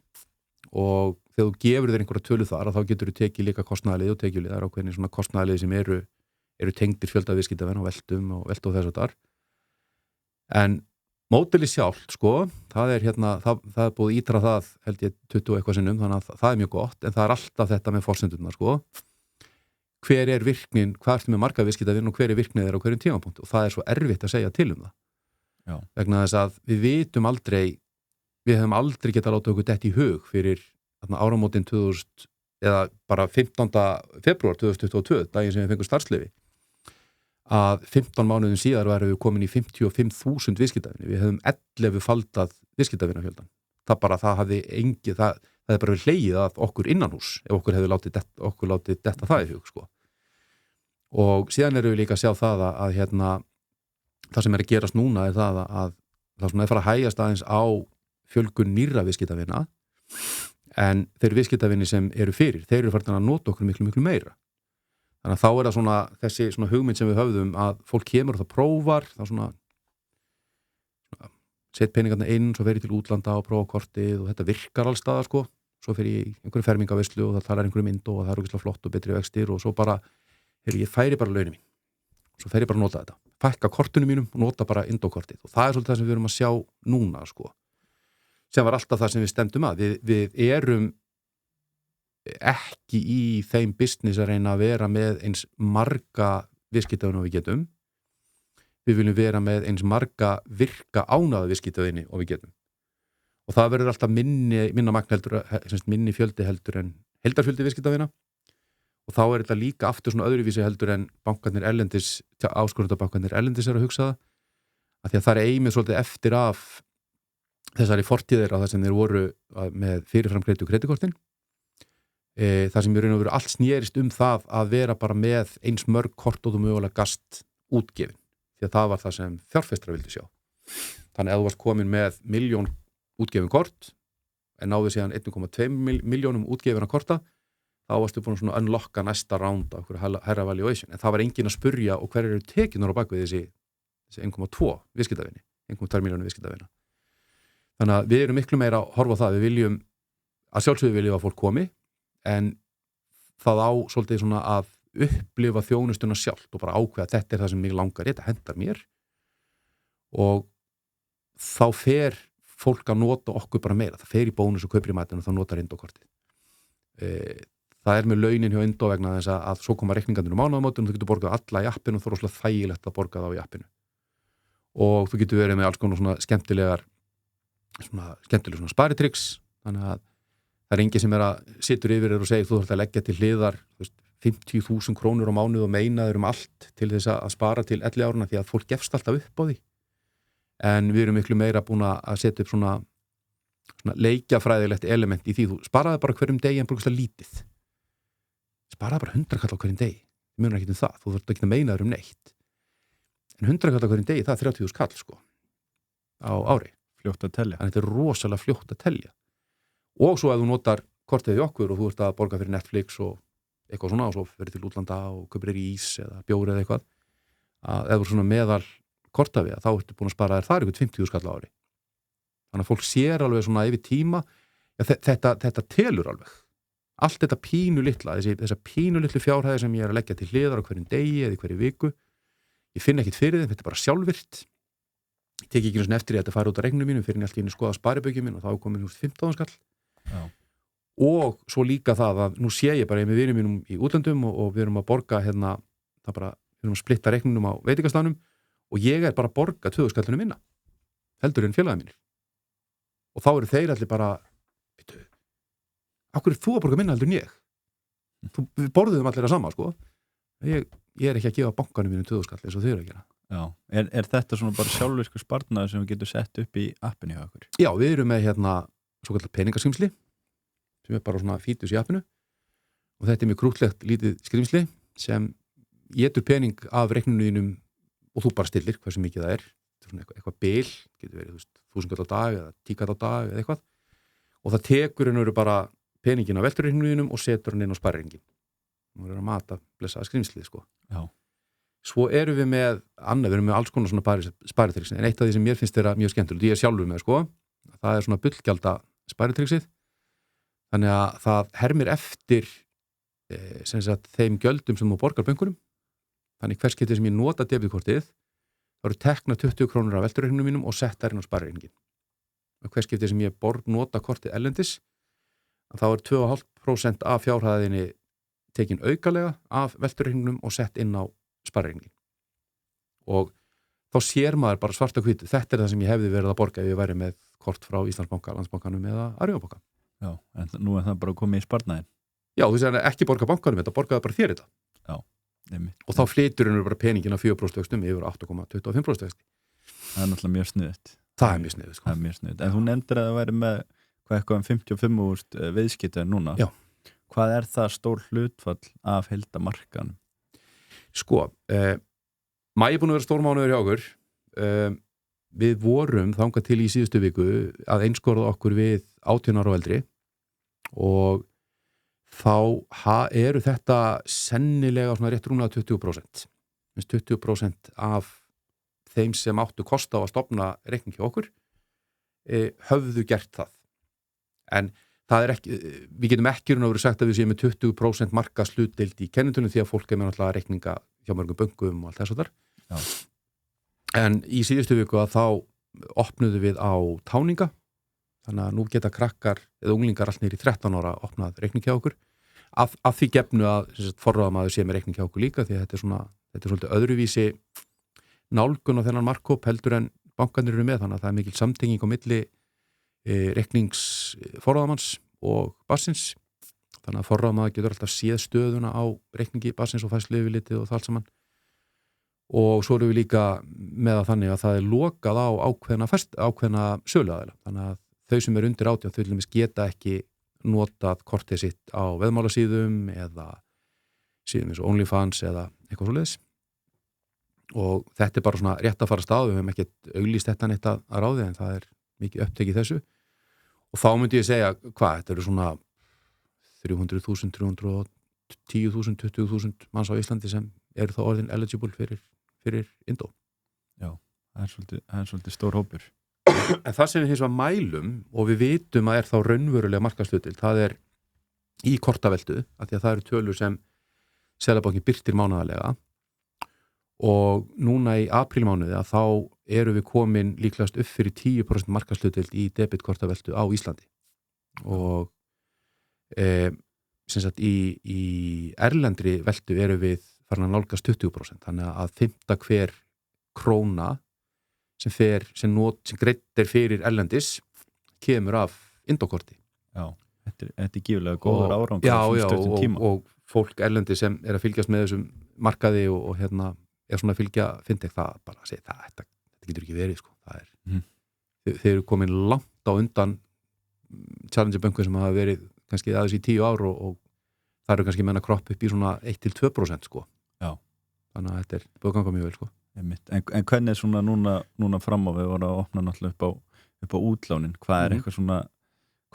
og þegar þú gefur þér einhverja tölu þar þá getur þú tekið líka kostnaðarlið og tekjuliðar á hvernig svona kostnaðarlið sem eru tengdir fjölda viðskiptavina og veltum og þess að þar. En módeli sjálft, sko, það er búið ítra það, held ég, 20 eitthvað sinnum, þannig að það er mjög gott, en það er alltaf þetta með forsendurnar, sko. Hver er virknin, hvað ertu með marga viðskiptavin og hver er virknið þeirra á hverjum tímapunkti og það er svo erfitt að segja til það. Já. Vegna þess að við hefum aldrei getað látið okkur dett í hug fyrir áramótin 2000, eða bara 15. febrúar 2022, daginn sem við fengum starfsleyfi, að 15 mánuðum síðar varum við komin í 55.000 viðskiptavini. Við hefum 11-faldað viðskiptavinafjöldan. Það hefði bara verið hlegið að okkur innanhús ef okkur hefði látið detta það í hug, sko. Og síðan erum við líka að sjá það að það sem að gerast núna er það að það svona fara að hægjast aðeins á fjölgun nýrra viðskiptavina en þeir viðskiptavinni sem eru fyrir, þeir eru farin að nota okkur miklu, miklu meira. Þannig að þá er það svona þessi svona hugmynd sem við höfðum að fólk kemur og það prófar, það svona set peningarna inn, svo fer ég til útlanda og prófa kortið og þetta virkar alls staðar, sko. Svo fer ég í einhverju fermingaveislu og það talar einhverju mynd og það er ógeðslega flott og betri vextir og svo bara, ég færi bara launin mín. Svo fer ég bara að nota þetta. Fækka kortunum mínum og nota bara indókortið og það er svolítið það sem við erum að sjá núna, sko. Sem var alltaf það sem við stemdum að. Við erum ekki í þeim business að reyna að vera með eins marga viðskiptavini og við getum. Við viljum vera með eins marga virka ánaða viðskiptavini og við getum. Og það verður alltaf minna magn heldur, minni fjöldi heldur en heildarfjöldi viðskiptavina. Og þá er þetta líka aftur svona öðruvísi heldur en bankarnir erlendis, áskorunarbankarnir erlendis að hugsa það. Af því að það eimið svolítið eftir af þessari fortíðir á það sem þeir voru með fyrirframgreitu kreditkortin. Það sem í raun og veru allt snérist það að vera bara með eins mörg kort og þú mögulega gast útgefin. Því að það var það sem fjárfestar vildi sjá. Þannig að þú varst komin með 1 milljón útgefin kort en náðu síðan 1,2 milljónum útgefina korta, þá varstu búin að unlocka næsta round af hærra valuation. En það var enginn að spurja og hver eru tekinar á bakvið þessi 1,2 viðskiptavini, 1,2 milljónum viðskiptavina. Þannig að við erum miklu meira að horfa á það. Við viljum, að sjálfsögðu viljum að fólk komi, en það á svolítið svona að upplifa þjónustuna sjálft og bara ákveða að þetta er það sem mig langar, þetta hendar mér og þá fer fólk að nota okkur bara meira, það fer í bónus og kaupir í matinu og þá notar Indókortið. Það er með launin hjá Indó vegna þess að svo koma reikningarnir mánaðamótin og þú getur borgað alla í appinu og það er rosalega þægilegt að borga þá í appinu og þú getur verið með alls konar svona skemmtilegar svona sparitricks, þannig að það er enginn sem situr yfir þér og segir þú þarf að leggja til hliðar 50.000 krónur á mánuð og meina þér allt til þess að spara til 11 áruna því að fólk gefst alltaf upp á því. En við erum miklu meira búin að setja upp svona leikjafræðilegt element í því. Þú sparaði bara hverjum degi en brúkast að lítið. Sparaði bara 100 kall á hverjum degi. Ég munar ekki það. Þú þarf ekki að meina þér neitt. En 100 kall á hverjum degi, það er 30.000 kall, sko. Á ári. Fljótt að telja. Þannig þetta er rosalega fljótt að telja. Og svo ef þú notar kortið í okkur og þú ert að borga fyrir Netflix og eitthvað svona og svo fyrir til útlanda og kaupir ís eða bjór eða eitthvað að ef þú er svona meðal kortaviða þá ertu búin að spara þér þar ykkur 50.000 kall á ári. Þannig að fólk sér alveg svona yfir tíma þetta telur alveg. Allt þetta pínu litla, þessa pínu litlu fjárhæði sem ég er að leggja til hliðar á hverjum degi eða hverju viku. Ég finn ekkit fyrir þeim, þetta er bara sjálfvirt. Ég tek ekki svona eftir að þetta fara út á reiknum mínum fyrir en allt í einu skoða sparibauki minn og þá er komin 15.000 kall. Já. Og svo líka það að nú sé ég bara með vinum mínum í útlöndum og við erum að borga við erum að splitta reiknunum á veitingastaðnum og ég er bara að borga 2.000 kallunum minna heldur en félagar mínir og þá eru þeir allir bara af hverju þú að borga minna heldur en ég við borðum allir að sama sko ég er ekki að gefa bankanum mínum 2.000 kall eins og þau eru að gera. Já, er þetta svona bara sjálfvirkur sparnaður sem við getum sett upp í appinu hjá okkur? Já, við erum með svo kallar peningaskrimsli sem er bara svona fítus í appinu og þetta er mjög krútlegt lítið skrimsli sem étur pening af reiknunum og þú bara stillir hversu mikið það er svona eitthvað bil, getur verið 1000 kall á dag eða 10 kall á dag eða eitthvað og það tekur hennu bara peningin af velturreikningunum og setur hann inn á sparreikningin og að mata blessaða skrimslið sko. Já. Svo erum við með annað, við erum með alls konar svona sparitrix en eitt af því sem mér finnst þeirra mjög skemmtilegt, ég er sjálfur með sko, það er svona bullgjalda sparitrixið, þannig að það hermir eftir sem sagt þeim gjöldum sem þú borgar bönkunum, þannig hvers getið sem ég nota debitkortið, þá eru tekna 20 krónur af velturreikningunum mínum og setta inn á sparreikningin og hvers getið sem ég nota kortið erlendis, þá er 2,5% af fjárhæðinni tekin aukalega af velturreikningunum og sett inn á sparreikningin og þá sér maður bara svarta hvítu, þetta er það sem ég hefði verið að borga ef ég væri með kort frá Íslandsbanka, Landsbankanum eða Arion banka. Já, en nú er það bara komið í sparnaðin. Já, þú segir ekki borga bankanum þetta, borgaði bara þér þetta. Já, einmitt. Og þá flytur henni bara peningin á 4% vöxtum yfir 8,25% vöxti. Það er náttúrulega mjög sniðut. Það er mjög sniðut, sko. Það er mjög sniðut. En þú nefndir að það væri með eitthvað 55.000 viðskiptaðir núna. Já. Hvað er það stór hlutfall af heildarmarkaðnum? Sko, maður er búin að vera stórmánuður hjá okkur. Við vorum þangað til í síðustu viku að einskorða okkur við 18 ára og eldri og þá eru þetta sennilega svona rétt rúmlega 20%. 20% af þeim sem áttu kosta á að stofna reikning hjá okkur höfðu gert það. En það er ekki, við getum ekki verið sagt að við séum með 20% markaðshlutdeild í kennitölu því að fólk er með náttúrulega reikninga hjá mörgum böngum og allt þess að þar. Já. En í síðustu viku að þá opnuðu við á táninga, þannig að nú geta krakkar eða unglingar allt niður í 13 ára opnað reikning hjá okkur. Að því gefnu að forráðamaður sé með reikning hjá okkur líka því að þetta er svolítið öðruvísi nálgun á þennan markkóp heldur en bankarnir eru með, þannig að það er mikil samtenging á milli reikningsforráðamanns og bassins, þannig að forráðamaður getur alltaf séð stöðuna á reikningi bassins og fæslu yfirlitið og það allt saman og svo erum við líka með að þannig að það er lokað á ákveðna söluaðila, þannig að þau sem er undir 18 þau geta ekki notað kortið sitt á veðmálasíðum eða síðum eins og OnlyFans eða eitthvað svoleiðis og þetta er bara svona rétt að fara stað, við höfum ekkert auglýst þetta neitt að ráði en það er mikið upptekið þessu og þá myndi ég segja, þetta eru svona 300.000, 310.000, 20.000 manns á Íslandi sem eru þá orðin eligible fyrir Indó. Já, það er svolítið stór hópur. En það sem við hins vegar mælum og við vitum að er þá raunverulega markaðshlutdeild, það er í kortaveltu, af því að það eru tölur sem Seðlabankinn birtir mánaðarlega og núna í aprílmánuði að þá eru við komin líklegast upp fyrir 10% markaðshlutdeild í debitkortaveltu á Íslandi og sem sagt í erlendri veltu eru við farin að nálgast 20%, þannig að 5 hver króna sem greidd er fyrir erlendis kemur af Indókorti. Já, þetta er gífurlega góður árangur á stuttum tíma. Og fólk erlendis sem er að fylgjast með þessum markaði og er svona að fylgja fintech, það bara að segja þetta getur ekki verið sko. Það er þeir eru komin langt á undan challenge bönku sem hafa verið kannski aðeins í 10 ár og það eru kannski menn að kroppa upp í svona 1-2% sko. Já. Þannig að þetta er búið að ganga mjög vel sko. En hvernig er svona núna fram á við voru að opna náttúrulega upp á útlánin, hvað er eitthvað svona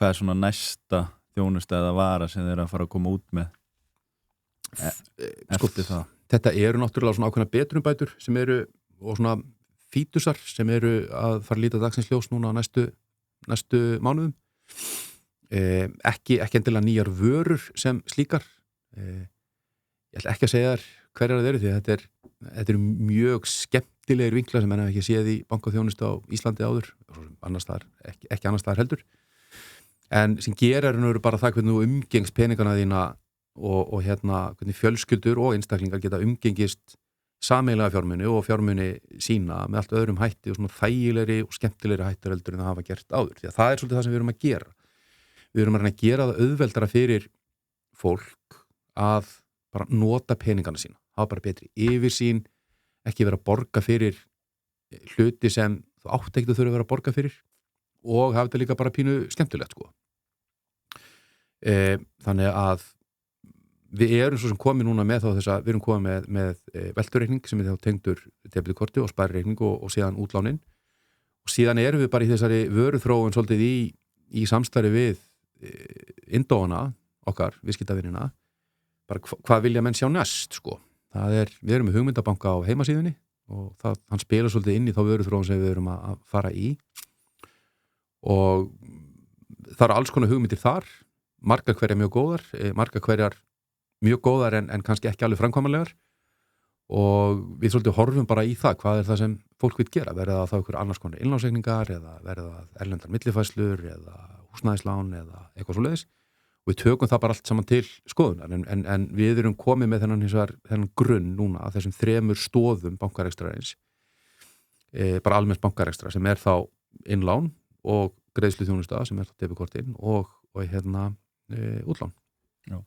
hvað er svona næsta þjónusta eða vara sem þeir eru að fara að koma út með eftir það? Þetta eru náttúrulega svona ákveðna betrumbætur sem eru og svona fítusar sem eru að fara að líta dagsins ljós núna á næstu mánuðum. Ekki endilega nýjar vörur sem slíkar. Ég ætla ekki að segja þér hverjar það eru því að þetta eru mjög skemmtilegir vinklar sem menn hef ekki séð í bankaþjónustu á Íslandi áður, ekki annars staðar heldur. En sem gerir eru bara það hvernig þú umgengst peningana þína og hvernig fjölskyldur og einstaklingar geta umgengist sameiginlega fjármuni og fjármuni sína með allt öðrum hætti og svona þægilegri og skemmtilegri hættur heldur en það hafa gert áður. Því að það er svolítið það sem við erum að gera. Við erum að gera það auðveldara fyrir fólk að bara nota peningana sína. Hafa bara betri yfirsýn, ekki vera að borga fyrir hluti sem þú átt ekki að þurfa að vera að borga fyrir og hafa þetta líka bara pínu skemmtilegt sko. Þannig að við erum svo sem komið núna með þá þess að við erum komið með veltureikning sem þá tengdur debitkorti og sparireikning og síðan útlánin og síðan erum við bara í þessari vöruþróun svolítið í samstarfi við Indóana okkar, viðskiptavinina bara hvað vilja menn sjá næst sko. Við erum með hugmyndabanka á heimasíðunni og hann spila svolítið inn í þá vöruþróun sem við erum að fara í og það eru alls konar hugmyndir þar margar hverjar mjög góðar margar hverjar mjög góðar en kannski ekki alveg framkvæmanlegar og við svolítið horfum bara í það hvað það sem fólk vil gera verða það okkur annars konar innlánsreikningar eða verða það erlendar millifærslur eða húsnæðislán eða eitthvað svoleiðis og við tökum það bara allt saman til skoðunar en við erum komið með þennan grunn núna að þessum 3 stoðum bankarekstrarins bara almennt bankarekstra sem þá innlán og greiðsluþjónusta sem þá debitkortin og útlán. Já,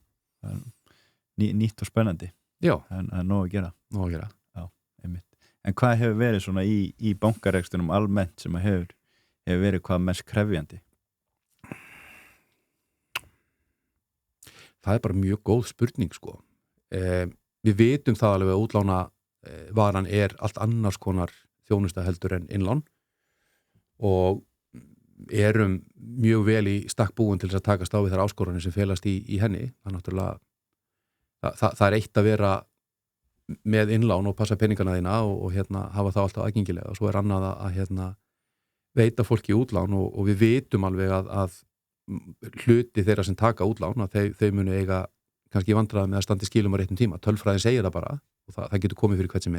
nýtt og spennandi. Já. En nóg að gera. Já, einmitt. En hvað hefur verið svona í bankarekstunum almennt sem hefur verið hvað mest krefjandi? Það bara mjög góð spurning sko. Við vitum það alveg að útlána varan allt annars konar þjónusta heldur en innlán og erum mjög vel í stakk búin til þess að takast á við þær áskoranir sem felast í henni. Það er náttúrulega það eitt að vera með innlán og passa peningana þína og hafa það alltaf aðgengilega og svo annað að veita fólki útlán og við vitum alveg að hluti þeirra sem taka útlán að þau munu eiga kannski vandræða með að standa í skilum á réttum tíma. Tölfræðin segir það bara og það getur komið fyrir hvert sem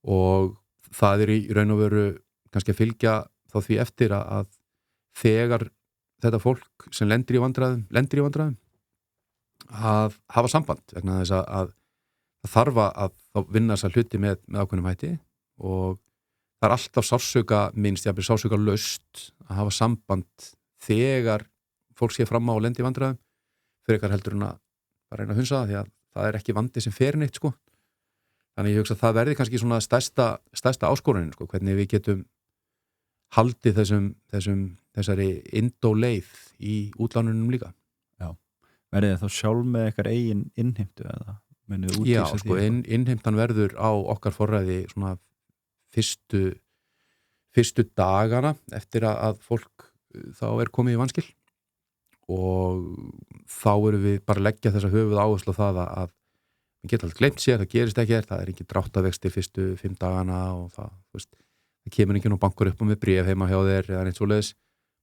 og það í raun og veru kannski að fylgja þá því eftir að þegar þetta fólk sem lendir í vandræðum að hafa samband vegna þess að það þarf að þá vinna þessa hluti með ákveðnum hætti og það alltaf sársauka minnst, jafnvel sársauka laust að hafa samband þegar fólk sé fram á og lendi í vandræðum fyrir eitthvað heldur en að reyna að hunsa það því að það ekki vandi sem fer neitt sko. Þannig ég hugsa að það verði kannski svona stærsta áskorunin sko, hvernig við getum haldið þessari indóleið í útlánunum líka. Já, verðið þá sjálf með eitthvað eigin innheimtu eða? Já, sko, innheimtan verður á okkar forræði svona fyrstu dagana eftir að fólk þá komið í vanskil og þá erum við bara að leggja þessa höfuð áherslu á það að við getum alltaf gleymt sér, það gerist ekki það engin dráttavextir fyrstu 5 dagana og það kemur enginn og bankar upp með bréf heima hjá þér eða neitt svoleiðis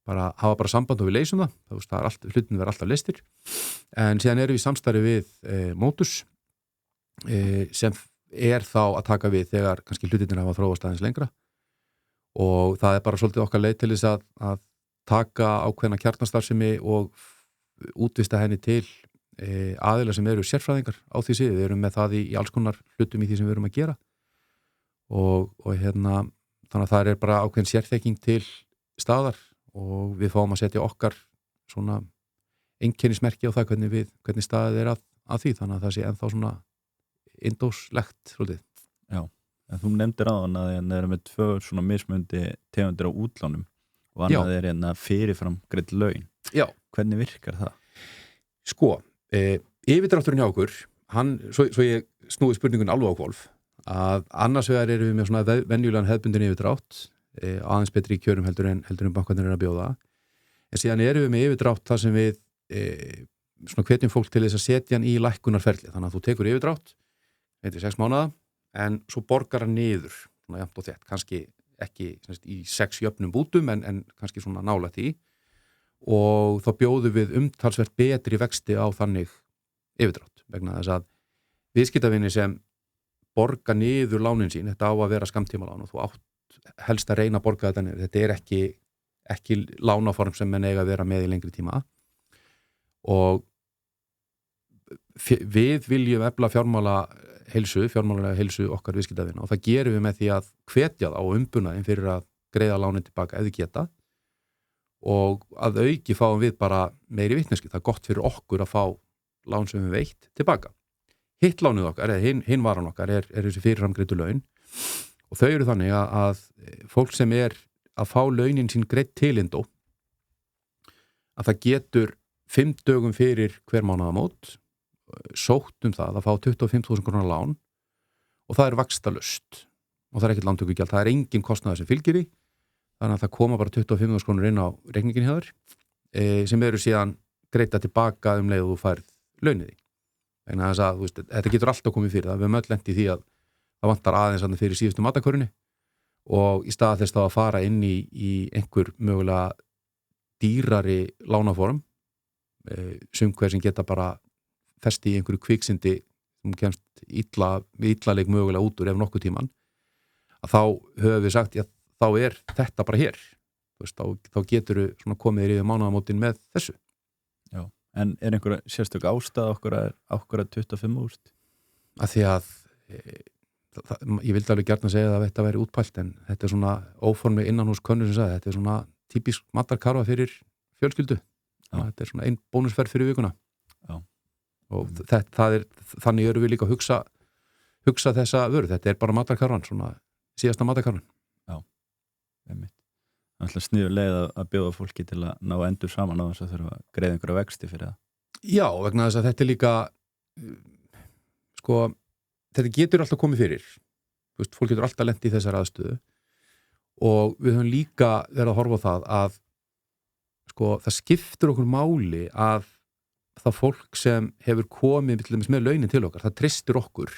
hafa bara samband og við leysum það hlutin verður alltaf leystir en síðan erum við í samstarfi við Motus sem þá að taka við þegar kannski hlutinir hafa þróast aðeins lengra og það bara svolítið okkar leið til þess að taka ákveðna kjarnastarfsemi og útvista henni til aðila sem eru sérfræðingar á því við erum með það í alls konar hlutum í því sem við erum að gera og þannig að það bara ákveðin sérþekking til staðar og við fáum að setja okkar svona einkennismerki á það hvernig staðið að því þannig að það sé ennþá svona indóslegt svolítið. Já, en þú nefndir áðan að það eru með 2 svona mismundi tegundir á útlánum og annað er fyrirfram greidd laun. Já. Hvernig virkar það? Sko, yfirdrátturinn hjá okkur, svo ég snúi spurningun alveg á hvolf, að annars vegar erum við með svona venjulegan hefðbundin yfirdrátt, aðeins betri í kjörum heldur en bankarnir að bjóða, en síðan erum við með yfirdrátt þar sem við svona hvetjum fólk til þess að setja hann í lækkunarferli, þannig að þú tekur yfirdrátt, 6 mánaða, en svo borgar hann niður, svona jafnt og þétt, kannski ekki í 6 jöfnum bútum en kannski svona nálægt í og þá bjóðum við umtalsvert betri vexti á þannig yfirdrátt vegna þess að viðskiptavinir sem borga niður lánin sín, þetta á að vera skammtímalán og þú átt helst að reyna að borga þetta niður, þetta ekki lánaform sem menn eiga að vera með í lengri tíma og við viljum efla fjármálalega heilsu okkar viðskiptavina og það gerum við með því að hvetja það á umbúnaðinn fyrir að greiða lánin tilbaka ef þið geta og að auki fáum við bara meiri vitneskju, það gott fyrir okkur að fá lán sem við veitt tilbaka. Hitt lánið okkar, eða hinn varan okkar er þessi fyrirframgreiddu laun og þau eru þannig að fólk sem að fá launin sín greidd til Indó að það getur 5 dögum fyrir hver mánaðamót sótt það að fá 25.000 krónar lán og það vaxtalust og það ekkert lántökugjald, það engin kostnaður sem fylgir í, þannig að það koma bara 25.000 krónur inn á reikningin hjá þér sem eru síðan greidda tilbaka leið og þú færð launið í. Þannig að þú veist, þetta getur alltaf komið fyrir það, við höfum öll lent í því að það vantar aðeins fyrir síðustu matarkörunni og í stað þess þá að fara inn í einhver mögulega dýrari lánaform sem hver sem geta bara festi í einhverju kviksindi sem kemst illaleg mögulega út úr ef nokkuð tíman, að þá höfum við sagt, já, þá þetta bara hér. Þú veist, þá getur þú komið þér yfir mánaðamótin með þessu. Já, en einhverja sérstök ástæða okkur að 25.000? Að því að ég vildi alveg gjarna segja að þetta væri útpælt, en þetta svona óformi innanhús könnur sem sagði, þetta svona típisk matarkarfa fyrir fjölskyldu. Þetta svona ein bónusferð fyrir vikuna. Já. Og þannig erum við líka að hugsa þessa vöru. Þetta bara matarkarfan, svona síðasta matarkarfan. Já, einmitt. Það er alltaf sniður leið að bjóða fólki til að ná endur saman á þess að þurfa að greiða einhverja vexti fyrir það. Já, vegna þess að þetta líka þetta getur alltaf komið fyrir. Þú veist, fólk getur alltaf lent í þessar aðstöðu og við höfum líka verið að horfa á það að það skiptir okkur máli að það fólk sem hefur komið með launin til okkar, það treystir okkur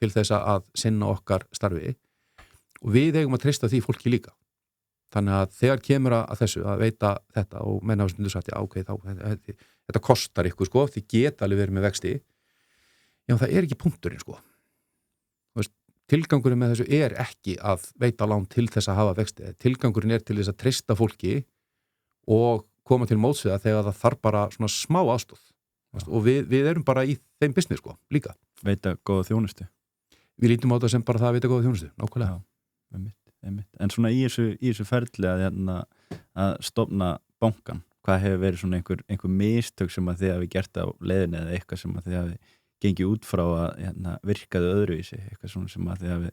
til þess að sinna okkar starfi og við eigum að treysta því fólki líka. Þannig að þegar kemur að þessu að veita þetta og menn hafa stundu sagt, já, ok, þetta kostar ykkur, þið geta alveg verið með vexti, já, það ekki punkturinn, Veist, tilgangurinn með þessu ekki að veita lán til þess að hafa vexti, tilgangurinn til þess að treysta fólki og koma til móts við það þegar það þarf bara svona smá aðstoð. Og við erum bara í þeim business, líka. Veita góða þjónustu. Við lítum á þetta sem bara það að veita góða þjónustu, nákvæmlega. Já, einmitt. En svona í þessu ferli að stofna bankan, hvað hefur verið svona einhver mistök sem að þið hafi gert á leiðinni eða eitthvað sem að þið hafi gengið út frá að virkaðu öðruvísi, eitthvað svona sem að þið hafi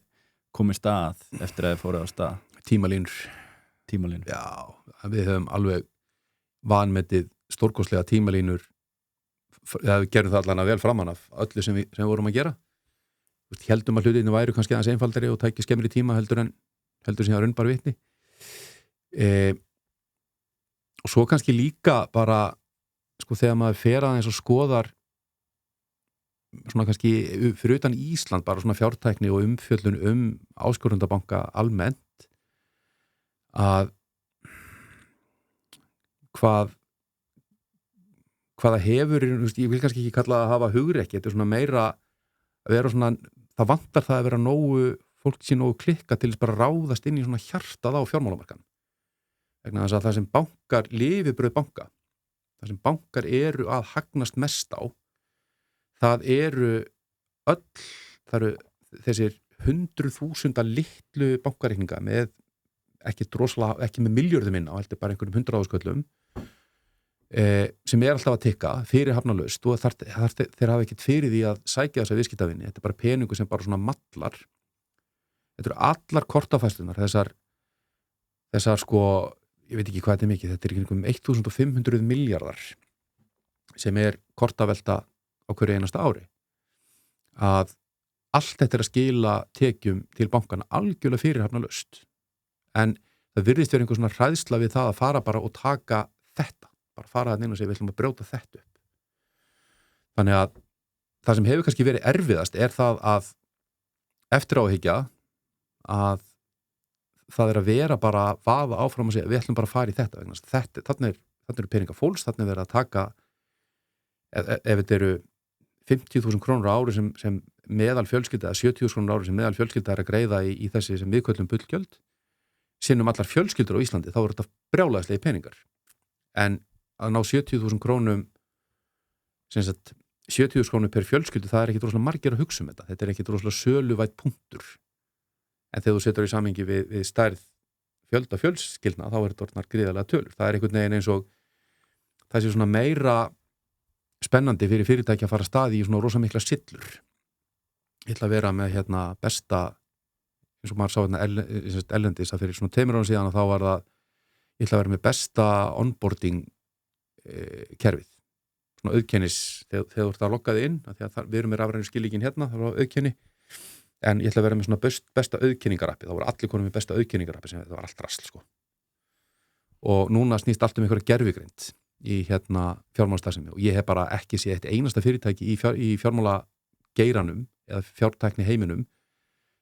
komið stað eftir að þið fóruð á stað? Tímalínur. Já, við höfum alveg vanmetið stórkostlega tímalínur, við gerum það allan að vel framan af öllu sem við vorum að gera. Heldum að hlutirnir væru kannski aðeins einfaldari og tæki skemmri tíma heldur sem það raunbar vitni. Og svo kannski líka bara þegar maður fer aðeins og skoðar svona kannski fyrir utan Ísland bara svona fjártækni og umfjöllun áskorundabanka almennt, að hvað það hefur, ég vil kannski ekki kalla það að hafa hugrekki, þetta svona meira að vera svona, það vantar það að vera nógu, fólk sé nógu klikka til þess bara að ráðast inn í svona hjartað á fjármálamarkan. Vegna þess að það sem bankar, lifibrauð banka, það sem bankar eru að hagnast mest á, það eru þessir 100.000 litlu bankareikninga með ekki með milljörðum inn á, heldur bara einhverjum 100.000 sem alltaf að tikka fyrir hafnalaust og þeir hafa ekkert fyrir því að sækja þessa viðskiptavinni. Þetta bara peningu sem bara svona mallar. Þetta allar kortafæslunar, þessar ég veit ekki hvað þetta mikið, þetta einhverjum 1.500 miljardar sem kortavelta á hverju einasta ári. Að allt þetta að skila tekjum til bankana algjörlega fyrir hafnalaust. En það virðist vera einhver svona hræðsla við það að fara bara og taka þetta, bara fara það inn og segja við ætlum að brjóta þetta upp. Þannig að það sem hefur kannski verið erfiðast það að eftir áhyggja að það að vera bara að vaða áfram og segja við ætlum bara að fara í þetta. Þannig eru peninga fólks, þannig verið að taka ef þetta eru 50.000 krónur á ári sem meðal fjölskylda, eða 70.000 krónur á ári sem meðal fjölskylda að greiða í þessi sem við köllum bullgjöld, sinnum allar fjölskyldur á Íslandi, þá þetta brjálæðislega peningar. En að ná 70.000 krónum 70.000 krónur per fjölskyldu, það ekki droslega margir að hugsa þetta. Þetta ekki droslega söluvætt punktur. En þegar þú setur í samhengi við stærð fjölda fjölskyldna, þá þetta orðnar gríðarlega tölur. Það einhvern veginn eins og það sé svona meira spennandi fyrir fyrirtæki að fara að staði í svona rosa mikla syllur. Ég ætla að vera með besta, eins og maður sá ellendis að fyrir svona 2 árum síðan að þá var það, ég ætla að vera með besta onboarding kerfið. svona auðkennis þegar þú ert að logga þig inn, af því að við erum með rafrænu skilíkin hérna, það var auðkenni, en ég ætla að vera með svona besta auðkenningarappi, þá voru allir konum með besta auðkenningarappi sem það var allt rasl, sko. Og núna snýst allt einhverja gervigreind í hérna fjármálastarfsemi og ég hef bara ekki séð eitt einasta fyrirtæki í fjármálageiranum eða fjártækni heiminum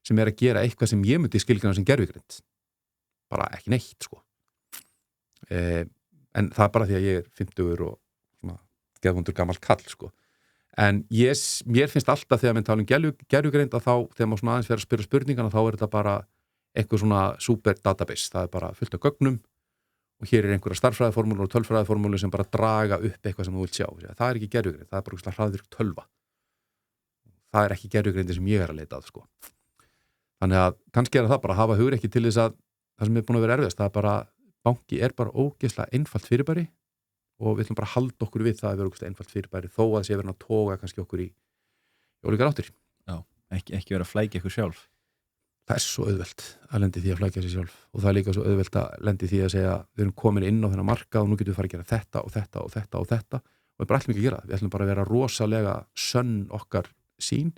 sem að gera eitthvað sem ég myndi skilgreina sem gervigreind. Bara ekki neitt, sko. En það bara því að ég 50 og svona geðvondur gamall kall, sko. En mér finnst alltaf þegar menn tala gervigreind að þá, þegar maður svona aðeins fer að spyrja spurningana, þá þetta bara eitthvað svona super database. Það bara fullt af gögnum og hér einhverja starffræðiformúlur og tölfræðiformúlur sem bara draga upp eitthvað sem þú vilt sjá. Það ekki gervigreind, það bara svona hraðvirk tölva. Það ekki gervigreindi sem ég að leita að, sko. Þannig að kannski það bara að hafa hugur ekki til þess að það sem búin að vera erfiðast, það bara banki bara ógeðslega einfalt fyrirbæri og við ætlum bara að halda okkur við það að vera ógeðslega einfalt fyrirbæri þó að sé verið að toga kannski okkur í ólíkar áttir. Já, ekki vera að flækja ykkur sjálf. Það svo auðvelt að lendi því að flækja sig sjálf og það líka svo auðvelt að lendi því að segja við erum komin inn á þennan markað og nú getum við fara að gera þetta og þetta og þetta og þetta og við bara ætlum ekki að gera það. Við ætlum bara að vera rosalega sönn okkar sín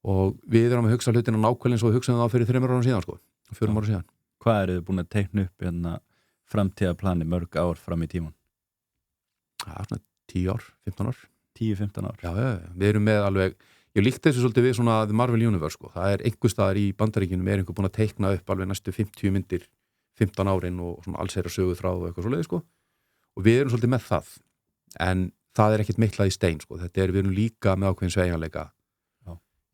og við erum að hugsa hlutina nákvæmlega eins og við hugsaðum það fyrir 3 árum síðan, sko, 4 árum síðan. Hvað eru þið búin að teikna upp hérna framtíðarplani mörg ár fram í tíman? Það svona 10 ár, 15 ár. 10-15 ár? Já, við erum með alveg, ég líkti þessu svolítið við svona The Marvel Universe, sko. Það einhver staðar í Bandaríkjunum einhver búin að teikna upp alveg næstu 50 myndir, 15 árin og svona alls söguð frá og eitthvað svoleiðis, sko. Og við erum svolítið með það. En það ekkert meiklað í stein, sko. Við erum líka með ákveðin sveigjanleika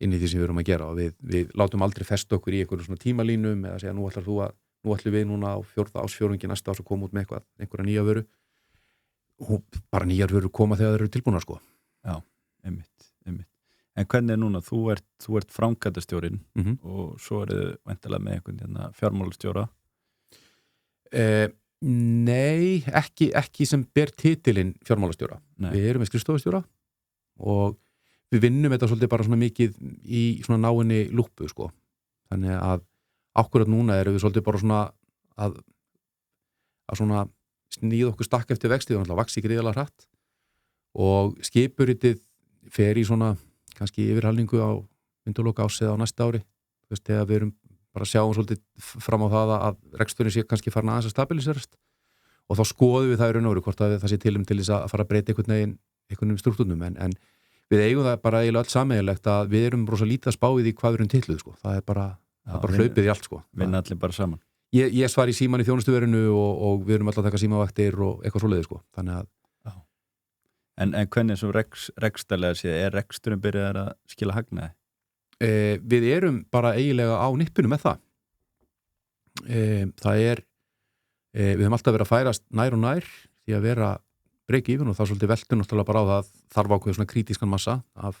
inn í því sem við erum að gera og við látum aldrei festa okkur í einhverjum svona tímalínum eða segja nú ætlum við núna á 4. ársfjórðungi næsta árs að koma út með einhverja nýja vöru og bara nýjar vöru koma þegar þeir eru tilbúnar, sko. Já, einmitt. En hvernig er núna, þú ert framkvæmdastjórinn og svo þið væntanlega með einhvern fjármálastjóra? Nei, ekki sem ber titilinn fjármálastjóra. Við erum með skrifstofustjóra og við vinnum þetta svolítið bara svona mikið í svona náinni lúppu, sko. Þannig að akkurat núna erum við svolítið bara svona að svona sníða okkur stakk eftir vexti og náttúrulega vaxi gríðarlega hratt og skipuritið fer í svona kannski yfirhalningu á myndulóka ás eða á næsta ári. Þú veist, þegar við erum bara sjáum svolítið fram á það að reksturinn sé kannski farin aðeins að stabiliserast og þá skoðum við það í raun og veru hvort að það sé til þess að fara að breyta einhvern struktúrnum en við eigum það bara eiginlega allt sameiginlegt að við erum rosa lítið að spá í því hvað við erum tilluð, sko. Það bara hlaupið í allt, sko. Vinna allir bara saman. Ég svar í síman í þjónustuverinu og við erum alltaf að taka símavaktir og eitthvað svoleiðis, sko. Þannig að... Já. En hvernig svo rekstærlega sé, reksturinn byrjaðar að skila hagnaði? Við erum bara eiginlega á nippinu með það. Við höfum alltaf verið að færast nær og nær því að vera break even og það svolítið veldur náttúrulega bara á það þarf ákveð svona kritískan massa af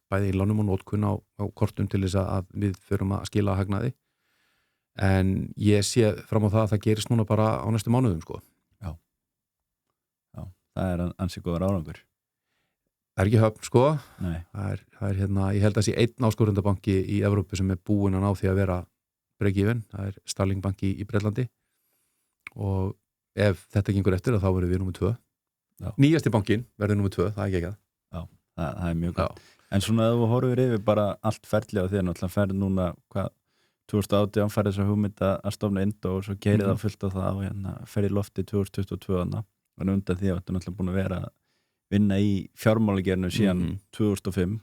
bæði innlánum og nótkun á kortum til þess að við förum að skila hagnaði en ég sé fram á það að það gerist núna bara á næstu mánuðum, sko. Já, það ansi góður árangur. Það ekki höfn, sko. Nei. Það ég held að sé einn áskorundabanki í Evrópu sem búinn að ná því að vera break even, það Starling banki í Bretlandi og ef þetta gengur eftir þá verður við númer 2. Já. Nýjasti bankin verður númer 2, það ekki það. Já, það mjög gott. En svona ef þú horfir yfir bara allt ferli á því náttúrulega ferð núna, 2018 ferði þess að hugmynda að stofna Indó og svo gerir það fullt á það og ferði lofti 2022 og undan því að þetta náttúrulega búin að vera að vinna í fjármálagerinu síðan 2005,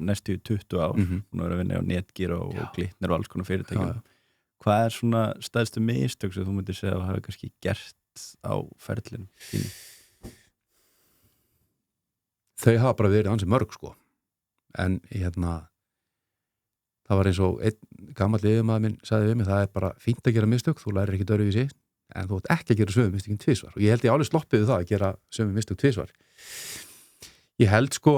næstu 20 ár, búin að vera að vinna á Netgyro og Glitnir og alls konar fyrirtækjum. Hvað svona stærstu mistök sem þú myndir segja að hafa kannski gert á ferlinu þínu? Þau hafa bara verið ansi mörg, sko. En það var eins og einn gamall yfirmaður minn sagði við mig, það bara fínt að gera mistök, þú lærir ekki öðruvísi, en þú átt ekki að gera sömu mistökin tvisvar. Og ég held ég alveg sloppið við það að gera sömu mistök tvisvar. Ég held, sko,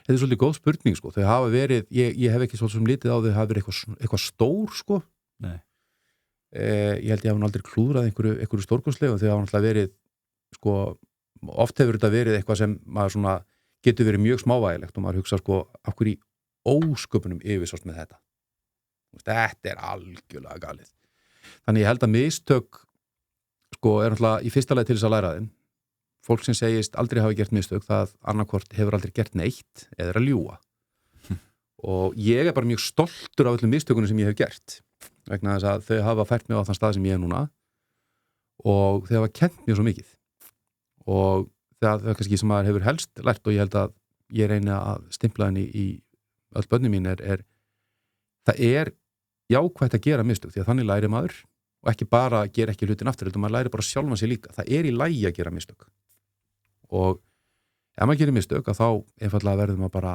þetta svolítið góð spurning, sko. Þau hafa verið, ég hef ekki svolítið sem litið á þau hafa verið eitthvað stór, sko. Nei. Ég held ég hafa aldrei klúðrað einhverju stórkostlega og þau hafa náttúrulega verið, sko, oft hefur þetta verið eitthvað sem maður svona getur verið mjög smávægilegt og maður hugsa, sko, af hverju í ósköpunum yfirsást með þetta. Þetta algjörlega galið. Þannig ég held að mistök sko er náttúrulega í fyrsta lagi til þess að læra þeim. Fólk sem segist aldrei hafa gert mistök, það annarkvort hefur aldrei gert neitt eða er að ljúga. Og ég er bara mjög stoltur af öllum mistökunum sem ég hef gert. Vegna þess að þau hafa fært mig á þann stað sem ég er núna og þau hafa kennt mér svo mikið. Og það er kannski sem maður hefur helst lært og ég held að ég reyni að stimpla henni í öll börnin mín það er jákvætt að gera mistök því að þannig læri maður og ekki bara gera ekki hlutin aftur, heldur maður læri bara sjálfan sig líka. Það er í lagi að gera mistök. Og ef maður gerir mistök að þá einfallega verður maður bara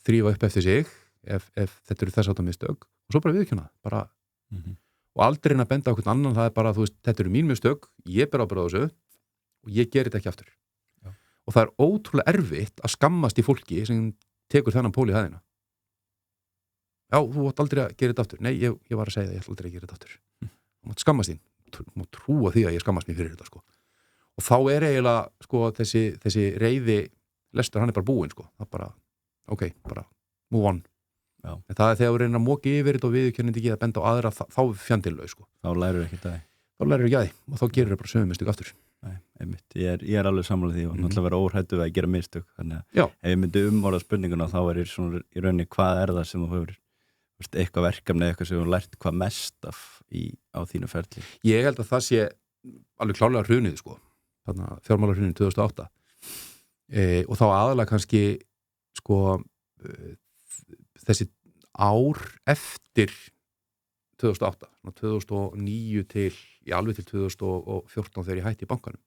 þrífa upp eftir sig ef þetta eru þess átta mistök og svo bara viðurkenna bara og aldrei að benda á hvern annan, það er bara, þú veist, þetta eru mín mistök, ég ber ábyrgð á þessu og ég ger þetta ekki aftur. Já. Og það er ótrúlega erfitt að skammast í fólki sem tekur þennan pól í hæðina. Já, þú átt aldrei að gera þetta aftur. Nei, ég var að segja það, ég ætla aldrei að gera þetta aftur. Þú mátt skammast þín, þú mátt trúa því að ég skammast mér fyrir þetta, sko. Og þá er eiginlega, sko, þessi reiði lestur, hann er bara búinn, sko. Það er bara, ok, bara move on. Já. En það er þegar þú reynir að móki yfir þetta og viðurkennandi ekki að benda á aðra, þá fjandillau, sko. Þá lærir ekki það. Þá lærir ekki að því og þá gerir það bara sömu mistök aftur. Nei, einmitt. Ég er alveg sammála því og náttúrulega vera óhræddur við að gera mistök. Þannig að ef ég myndi umorða spurninguna þá er ég svona í rauninni hvað er það sem þú hefur eitthvað verkefni, eitthvað sem þú lært hvað mest af á þínu ferli. Ég held að það sé alveg klárlega hrunið, sko. Þannig að fjármálahrunið 2008. Og þá aðalega kannski, sko, þessi ár eftir 2008, 2009 alveg til 2014 þegar ég hætti í bankanum.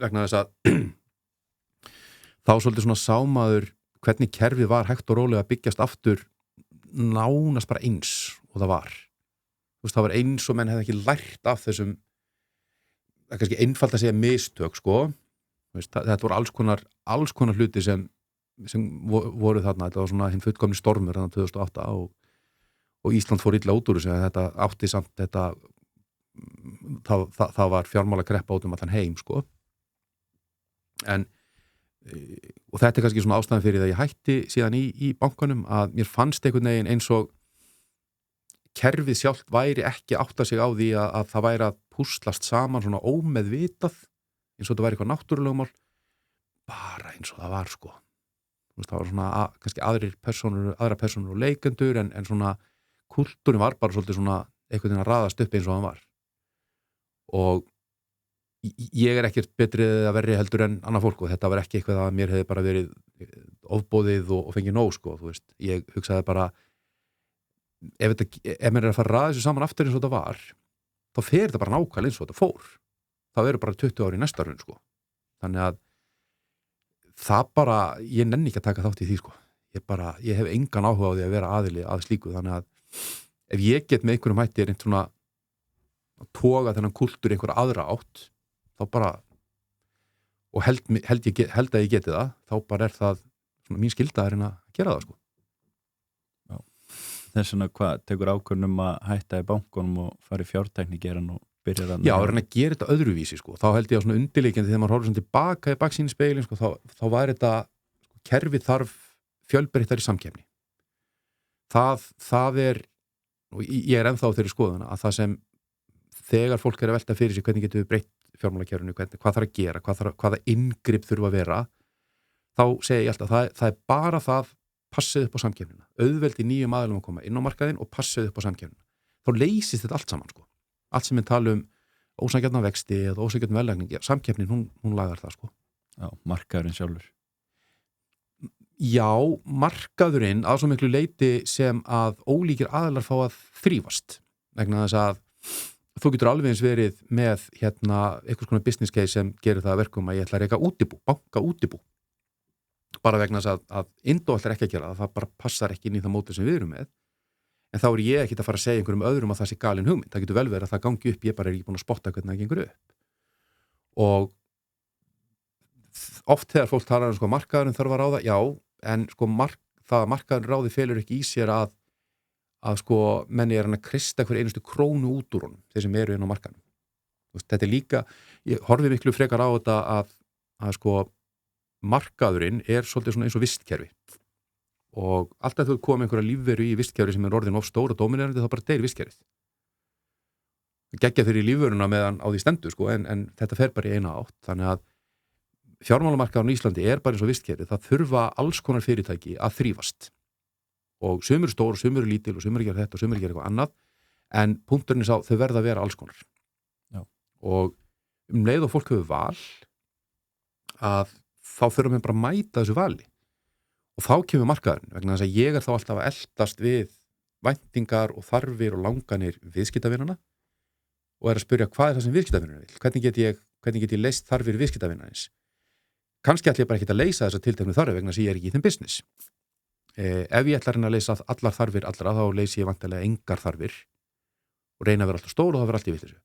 Vegna þess að þá svolítið svona sámaður hvernig kerfið var hægt og rólega að byggjast aftur nánast bara eins og það var. Þú veist, það var eins og menn hefði ekki lært af þessum, það er kannski einfalt að segja mistök, sko. Veist, þetta voru alls konar hluti sem voru þarna, þetta var svona hinn fullkomni stormur þarna 2008 og Ísland fór illa út úr þessu, þetta átti samt þetta, það var fjármála kreppa út allan heim, sko. Og þetta er kannski svona ástæðan fyrir það ég hætti síðan í bankanum að mér fannst einhvern veginn eins og kerfið sjálft væri ekki átta sig á því að það væri að púslast saman svona ómeðvitað eins og þetta væri eitthvað náttúrulegumál bara eins og það var, sko. Það var svona kannski aðra persónur og leikendur en svona kultúrin var bara svolítið svona einhvern veginn að raðast upp eins og hann var. Og ég er ekkert betrið að verri heldur en annað fólk og þetta var ekki eitthvað að mér hefði bara verið ofboðið og fengið nóg, sko, þú veist. Ég hugsaði bara ef mér er að fara að raða þessu saman aftur eins og þetta var, þá fer þetta bara nákvæmlega eins og þetta fór. Það verður bara 20 ári í næsta raun, sko. Þannig að það bara, ég nenni ekki að taka þátt í því, sko. Ég hef engan áhuga á því að vera aðili að slíku, þannig að ef ég get með einhverjum hætti reynt svona að toga þennan kultúr einhverja aðra átt, þá bara og held að ég geti það, þá bara er það svona mín skylda að reyna að gera það, sko. Já. Þess vegna hvað tekur ákvörðun að hætta í bankunum og fara í fjártæknigeran og byrja að... Já, að reyna að gera þetta öðruvísi, sko. Þá held ég á svona undirleikjandi þegar maður horfir svona tilbaka í baksýnisspegilinn, sko, þá var þetta kerfið þarf fjölbreyttari samkeppni. Það er, og ég er ennþá þeirri skoðuna, að það sem þegar fólk er að velta fyrir sig hvernig getur við breytt fjármálakerfinu, hvað þarf að gera, hvaða inngrip þurfa að vera, þá segi ég alltaf það er bara það, passið upp á samkeppnina, auðveldi nýjum aðilum að koma inn á markaðinn og passið upp á samkeppnina. Þá leysist þetta allt saman, sko. Allt sem við tala ósanngjarna vexti eða ósanngjarna verðlagning, samkeppnin, hún lagar það, sko. Já, markaðurinn sjálfur. Já, markaðurinn að svo miklu leyti sem að ólíkir aðilar fá að þrífast. Vegna þess að þú getur alveg eins verið með einhvers konar business case sem gerir það að verkum að ég ætla að reka útibú, banka útibú. Bara vegna þess að Indó ætlar ekki að gera það bara passar ekki inn í það móti sem við erum með. En þá er ég ekki að fara að segja einhverjum öðrum að það sé galin hugmynd. Það getur vel verið að það gangi upp, ég bara er ekki búin að spotta hvernig það gengur upp. Og oft þegar fólk talar sko markaðurinn þarf að ráða, já, en sko það að markaðurinn ráði felur ekki í sér að sko menni er hann að krista hver einustu krónu út úr honum, þeir sem eru inn á markaðnum. Þetta er líka, ég horfi miklu frekar á þetta að sko markaðurinn er svolítið svona eins og vistkerfi. og alltaf þú komið einhverja lífveru í vistkerfi sem orðin of stóra dóminerandi, þá bara deyr vistkerfið. Geggja fyrir lífveruna meðan á því stendur sko, en þetta fer bara í eina átt, þannig að fjármálamarkaðurinn í Íslandi bara eins og vistkerfi, það þurfa alls konar fyrirtæki að þrífast og sumir stór, sumir lítil og sumir gera þetta og sumir gera eitthvað annað, en punkturinn sá, þau verða að vera alls konar. Já. Og leið og fólk hefur val að þá þurfum við bara að mæta þessu vali og þá kemur markaðurinn, vegna þess að ég þá alltaf að eldast við væntingar og þarfir og langanir viðskiptavinana og að spyrja hvað það sem viðskiptavinana vil, hvernig get ég leyst þarfir viðskiptavinarins. Kannski ætla ég bara ekki að leysa þessa tilteknu þarfir vegna þess að ég ekki í þeim business. Ef ég ætla að leysa allar þarfir allra, þá leysi ég vantilega engar þarfir og reyna að vera alltaf stór og það vera allt í vitleysu.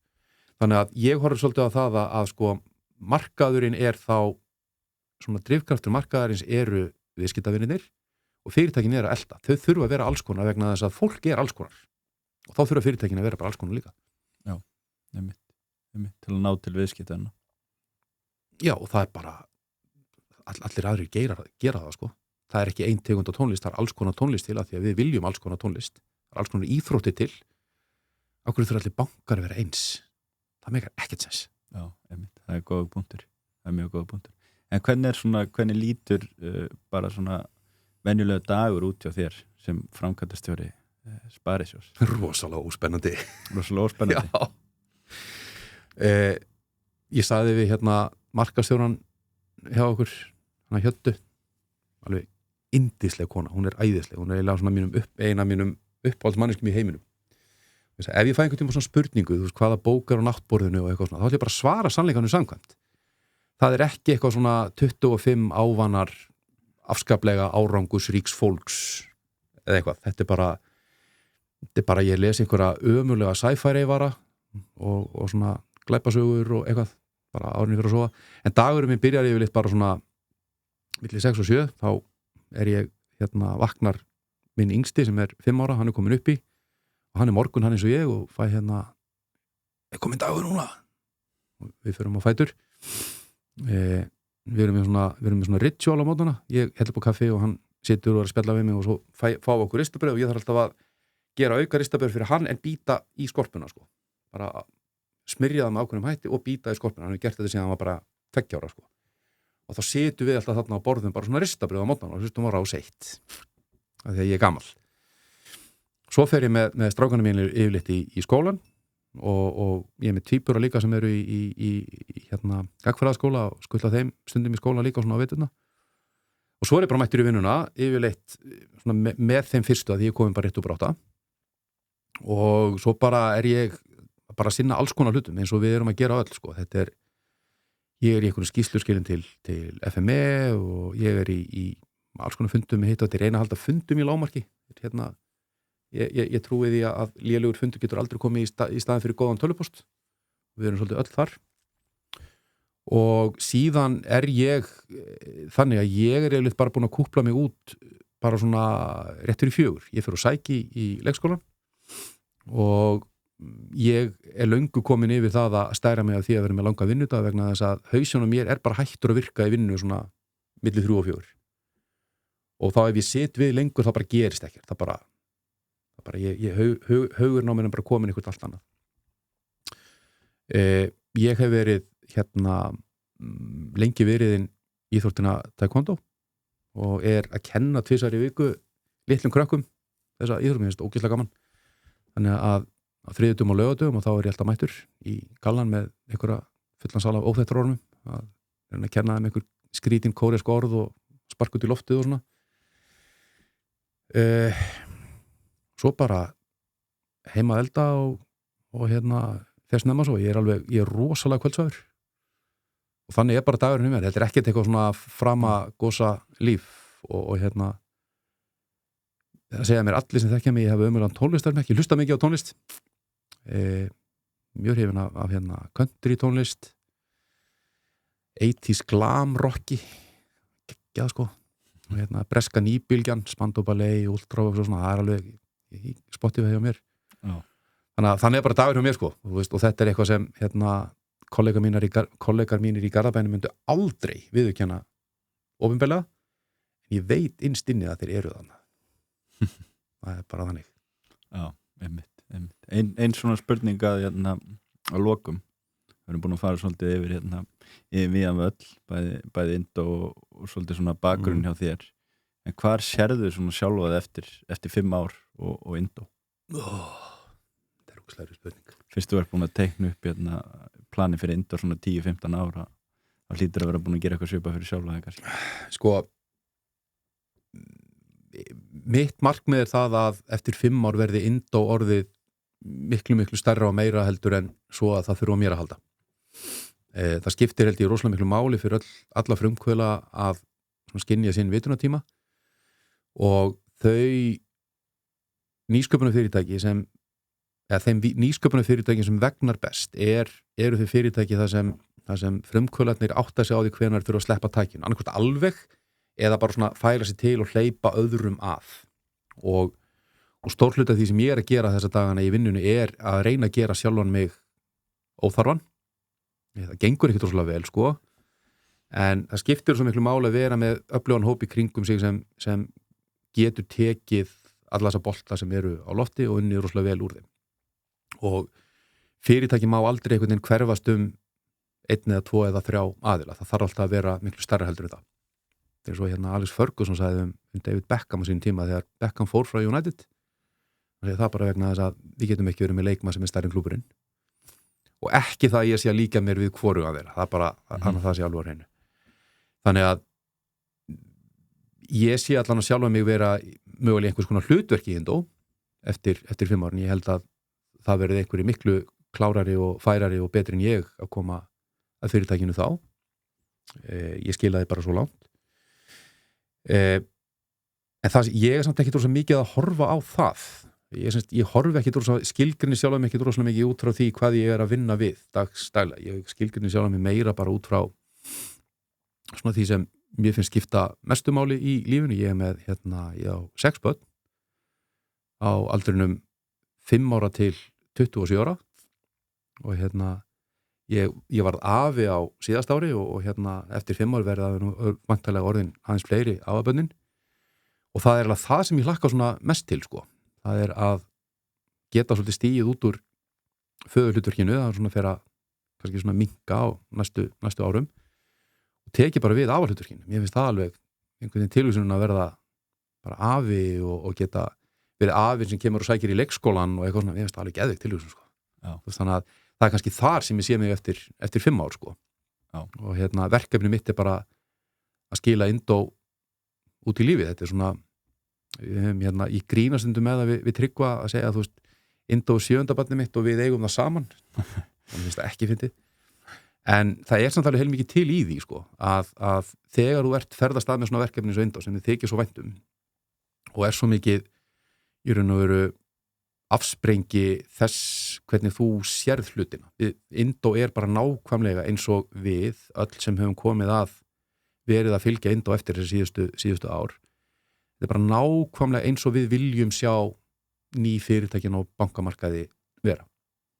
Þannig að ég horfir svolítið á það að sko markaðurinn þá svona drifkraftur markaðarins eru viðskiptavinirnir og fyrirtækin að elta. Þau þurfa að vera alls konar vegna þess að fólk alls konar og þá þurfa fyrirtækin að vera bara alls konar líka. Já, einmitt, til að ná til viðskiptana. Já, og það bara allir aðrir gera það sko. Það ekki ein tegund af tónlist, það alls konar tónlist til að því að við viljum alls konar tónlist. Það alls konar íþrótti til. Af hverju þurfa allir bankar að vera eins? Það meikar ekkert sens. Já, einmitt, það er góð punktur. Það er mjög góð punktur. En hvernig lítur bara svona venjulega dagur út hjá þér sem framkvæmdastjóri Sparisjóðs? Rosalega óspennandi. Já. Ég sagði við markastjóran hjá okkur, hann Hjöddu, alveg yndisleg kona, hún æðisleg, hún eiginlega svona eina mínum uppáhaldsmanniskum í heiminum. Ef ég fæ einhvern tíma svona spurningu, þú veist, hvaða bókar á náttborðinu og eitthvað svona, þá ætla ég bara að svara sannleikanum samkvæmt. Það ekki eitthvað svona 25 ávanar afskaplega árangursríks fólks eða eitthvað. Þetta bara ég lesi einhverja ömurlega sci-fi-reifara og svona glæpasögur og eitthvað, bara árinni fyrir að sofa. En dagurinn minn byrjar yfirleitt bara svona milli 6 og 7, þá ég vaknar minn yngsti sem 5 ára, hann komin upp í og hann morgun, hann eins og ég og fæ komin dagur núna og við förum á fætur. Við erum með svona ritual á mótana, ég hella upp á kaffi og hann situr og að spjalla við mig og svo fá okkur ristabrauð og ég þarf alltaf að gera auka ristabrauð fyrir hann en býta í skorpuna sko, bara smyrja það með ákveðnum hætti og býta í skorpuna. Hann hefur gert þetta síðan hann var bara 2 ára sko og þá situm við alltaf þarna á borðum bara svona ristabrauð á mótana og hlustum á Rás 1 af því að ég gamall. Svo fer ég með strákanum mínir yfirleitt í skólan og ég með tvíbura líka sem eru í gagfræðaskóla og skuttla þeim stundum í skóla líka svona á veturna og svo ég bara mættur í vinnuna yfirleitt svona með þeim fyrstu að ég komin bara rétt upp 8 og svo bara ég bara að sinna alls konar hlutum eins og við erum að gera öll sko. Ég í einhverju skýrsluskilin til FME og ég í alls konar fundum með þetta reyna að halda fundum í lágmarki ég trúi því að lélegur fundur getur aldrei komið í staðin fyrir góðan tölupost. Við erum svolítið öll þar. Og síðan ég þannig að ég eiginlega bara búin að kúpla mig út bara svona rétt fyrir 4. Ég fer og sæki í leikskólan og ég löngu komin yfir það að stæra mig af því að vera með langa vinnudag vegna þess að hausinn á mér bara hættur að virka í vinnu svona milli 3 og 4. Og þá ef ég sit við lengur þá bara gerist ekkert. Það bara hugurinn á mér bara komin eitthvað allt annað. Ég hef verið lengi veriðinn íþróttina taekwondo og að kenna 2 í viku litlum krökkum þessa íþróttum, mér finnst ógeðslega gaman. Þannig að á þriðjudögum og laugardögum og þá ég alltaf mættur í gallan með einhverja fullan sal af óþekktar orðum að reyna að kenna þeim einhver skrítin kóresk orð og sparka út í loftið og svona. Svo bara heima að elda og þess nefna svo, ég er rosalega kvöldsvæður og þannig bara dagurinn mér, þetta ekkert eitthvað svona framagósa líf og það segja mér allir sem þekkja mig, ég hef ömurlegan tónlistarmekk, ég hlusta mikið á tónlist mjög hrifinn af country tónlist 80s glam rocki geggjað sko og breska nýbylgjan, Spandau Ballet, Ultra og svona, það alveg í Spotify hjá mér. Já. Þannig bara dagur hjá mér sko og þetta eitthvað sem kollegar mínir í Garðabænum myndu aldrei viðurkenna opinberlega en ég veit innst inni að þeir eru þarna það bara þannig. Já, einmitt. Ein svona spurning að lokum, við erum búin að fara svolítið yfir yfir víðan völl, bæði Indó og svolítið svona bakgrunn hjá þér, en hvar sérðu svona sjálfað eftir 5 ár og Indó? Það er ógeðslega spurning. Fyrst þú ert búin að teikna upp plani fyrir Indó svona 10-15 ára, þá hlýtur að vera búin að gera eitthvað svipað fyrir sjálfað kannski. Sko, mitt markmið er það að eftir 5 ár verði Indó orðið miklu stærra og meira heldur en svo að það þurfa mér að halda. Það skiptir held ég rosalega miklu máli fyrir alla frumkvöðla að skynja sinn vitunartíma og þau nýsköpunarfyrirtæki sem vegnar best eru þau fyrirtæki þar sem frumkvöðlarnir átta sig á því hvenær þurfa að sleppa tækinu, annarkvort alveg eða bara svona fæla sig til og hleypa öðrum að og stór hluti af því sem ég er að gera þessa dagana í vinnunni er að reyna að gera sjálfan mig óþarfan. Það gengur ekkert rosalega vel sko, en það skiptir svo miklu máli að vera með öflugan hóp í kringum sig sem getur tekið alla þessa bolta sem eru á lofti og unnið rosalega vel úr þeim. Og fyrirtæki má aldrei einhvern veginn hverfast 1 eða 2 eða 3 aðila. Það þarf alltaf að vera miklu stærra heldur en það. Það er svo Alex Ferguson sagði David Beckham á sín tíma þegar Beckham fór frá United. Það bara vegna þess að við getum ekki verið með leikmann sem er stærri en klúburinn. Og ekki það ég sé að líka mér við hvoru að vera. Það er bara það sé alveg á hreinu. Þannig að ég sé allan að sjálfa mig vera mögulega einhvers konar hlutverki í Indó eftir 5 árin. Ég held að það verið einhverju miklu klárari og færari og betri en ég að koma að fyrirtækinu þá. Ég skilaði bara svo langt. En það, ég samt ekki svo mikið að horfa á það. Ég horfi ekki skilgrinni sjálf mig ekki droslega mikið út frá því hvað ég er að vinna við dagstælega. Ég skilgrinni sjálf mig meira bara út frá svona því sem mér finnst skipta mestu máli í lífinu. Ég er með ég á 6 börn á aldrinum 5 ára til 27 ára og ég varð afi á síðast ári og eftir 5 ár verða vantarlega orðin aðeins fleiri afabönnin og það er alveg það sem ég hlakka svona mest til sko. Það er að geta svolítið stigið út úr föðurhlutverkinu, það er svona fyrir að kannski svona minnka á næstu árum og teki bara við afarhlutverkinu. Mér finnst það alveg einhvern veginn tilvísun að verða bara afi og geta verið afinn sem kemur og sækir í leikskólan og eitthvað svona, mér finnst það alveg geðveikt tilvísun sko. Þannig að það er kannski þar sem ég sé mig eftir 5 ár sko. Og verkefni mitt er bara að skila Indó út í lífið. Þetta er svona við hefum í grínastundum með að við Tryggva að segja að Indó 7. barnið mitt og við eigum það saman þannig finnst það ekki fyndið en það er samt alveg heilmikið til í því sko, að þegar þú ferðast að með svona verkefni eins og Indó sem þið þykir svo vænt og er svo mikið í raun og veru afsprengi þess hvernig þú sérð hlutina. Indó er bara nákvæmlega eins og við öll sem höfum komið að verið að fylgja Indó eftir þessi síðustu ár. Þetta er bara nákvæmlega eins og við viljum sjá ný fyrirtækin á bankamarkaði vera.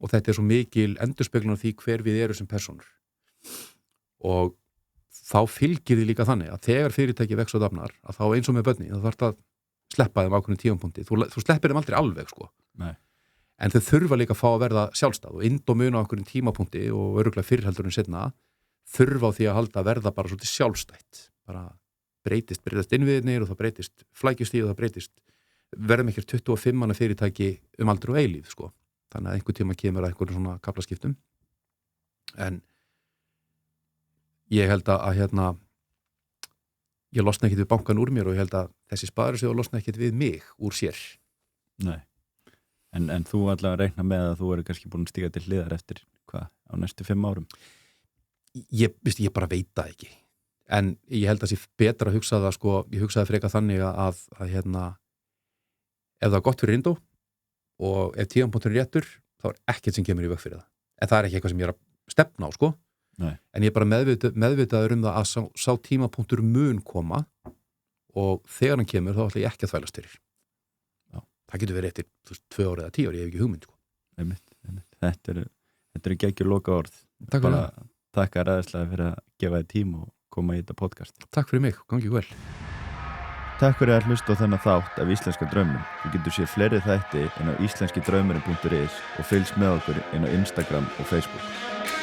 Og þetta er svo mikil endurspeglun af því hver við erum sem personur. Og þá fylgir því líka þannig að þegar fyrirtæki vex og dafnar, að þá eins og með börni, þá þarf það að sleppa þeim ákveðnum tímapunkti. Þú sleppir þeim aldrei alveg, sko. Nei. En þau þurfa líka að fá að verða sjálfstæð og Indó mun á ákveðnum tímapunkti og örugglega fyrr heldur en seinna þurfa á því að halda að verða bara svolítið sjálfstætt. Bara breytist innviðirnir og það breytist flækjustíð og það breytist verðum ekkert 25 manna fyrirtæki aldur og eilíf sko. Þannig að einhver tíma kemur að einhverjum svona kaflaskiptum en ég held að ég losna ekkert við bankan úr mér og ég held að þessi sparisjóð losna ekkert við mig úr sér. Nei, en þú allavega reikna með að þú eru kannski búin að stíga til hliðar eftir hvað, á næstu 5 árum? Ég bara veit það ekki. En ég held að það sé betra að hugsa það sko, ég hugsaði freka þannig að ef það er gott fyrir Indó og ef tímapunktur er réttur, þá er ekkert sem kemur í veg fyrir það. En það er ekki eitthvað sem ég er að stefna á sko. Nei. En ég er bara meðvitaður það að sá tímapunktur mun koma og þegar hann kemur þá ætla ég ekki að þvælast fyrir. Já. Það getur verið eftir 2 ár eða 10 ár, ég hef ekki hugmynd sko. Einmitt. Þetta eru geggjur loka orð. Takk fyrir það. Takk að ræðislega fyrir að gefa þér tíma og koma í þetta podcast. Takk fyrir mig, gangi vel. Takk fyrir að hlusta á þennan þátt af Íslenska draumnum. Þú getur séð fleiri þætti inn á íslenskidraumurinn.is og fylgst með okkur inn á Instagram og Facebook.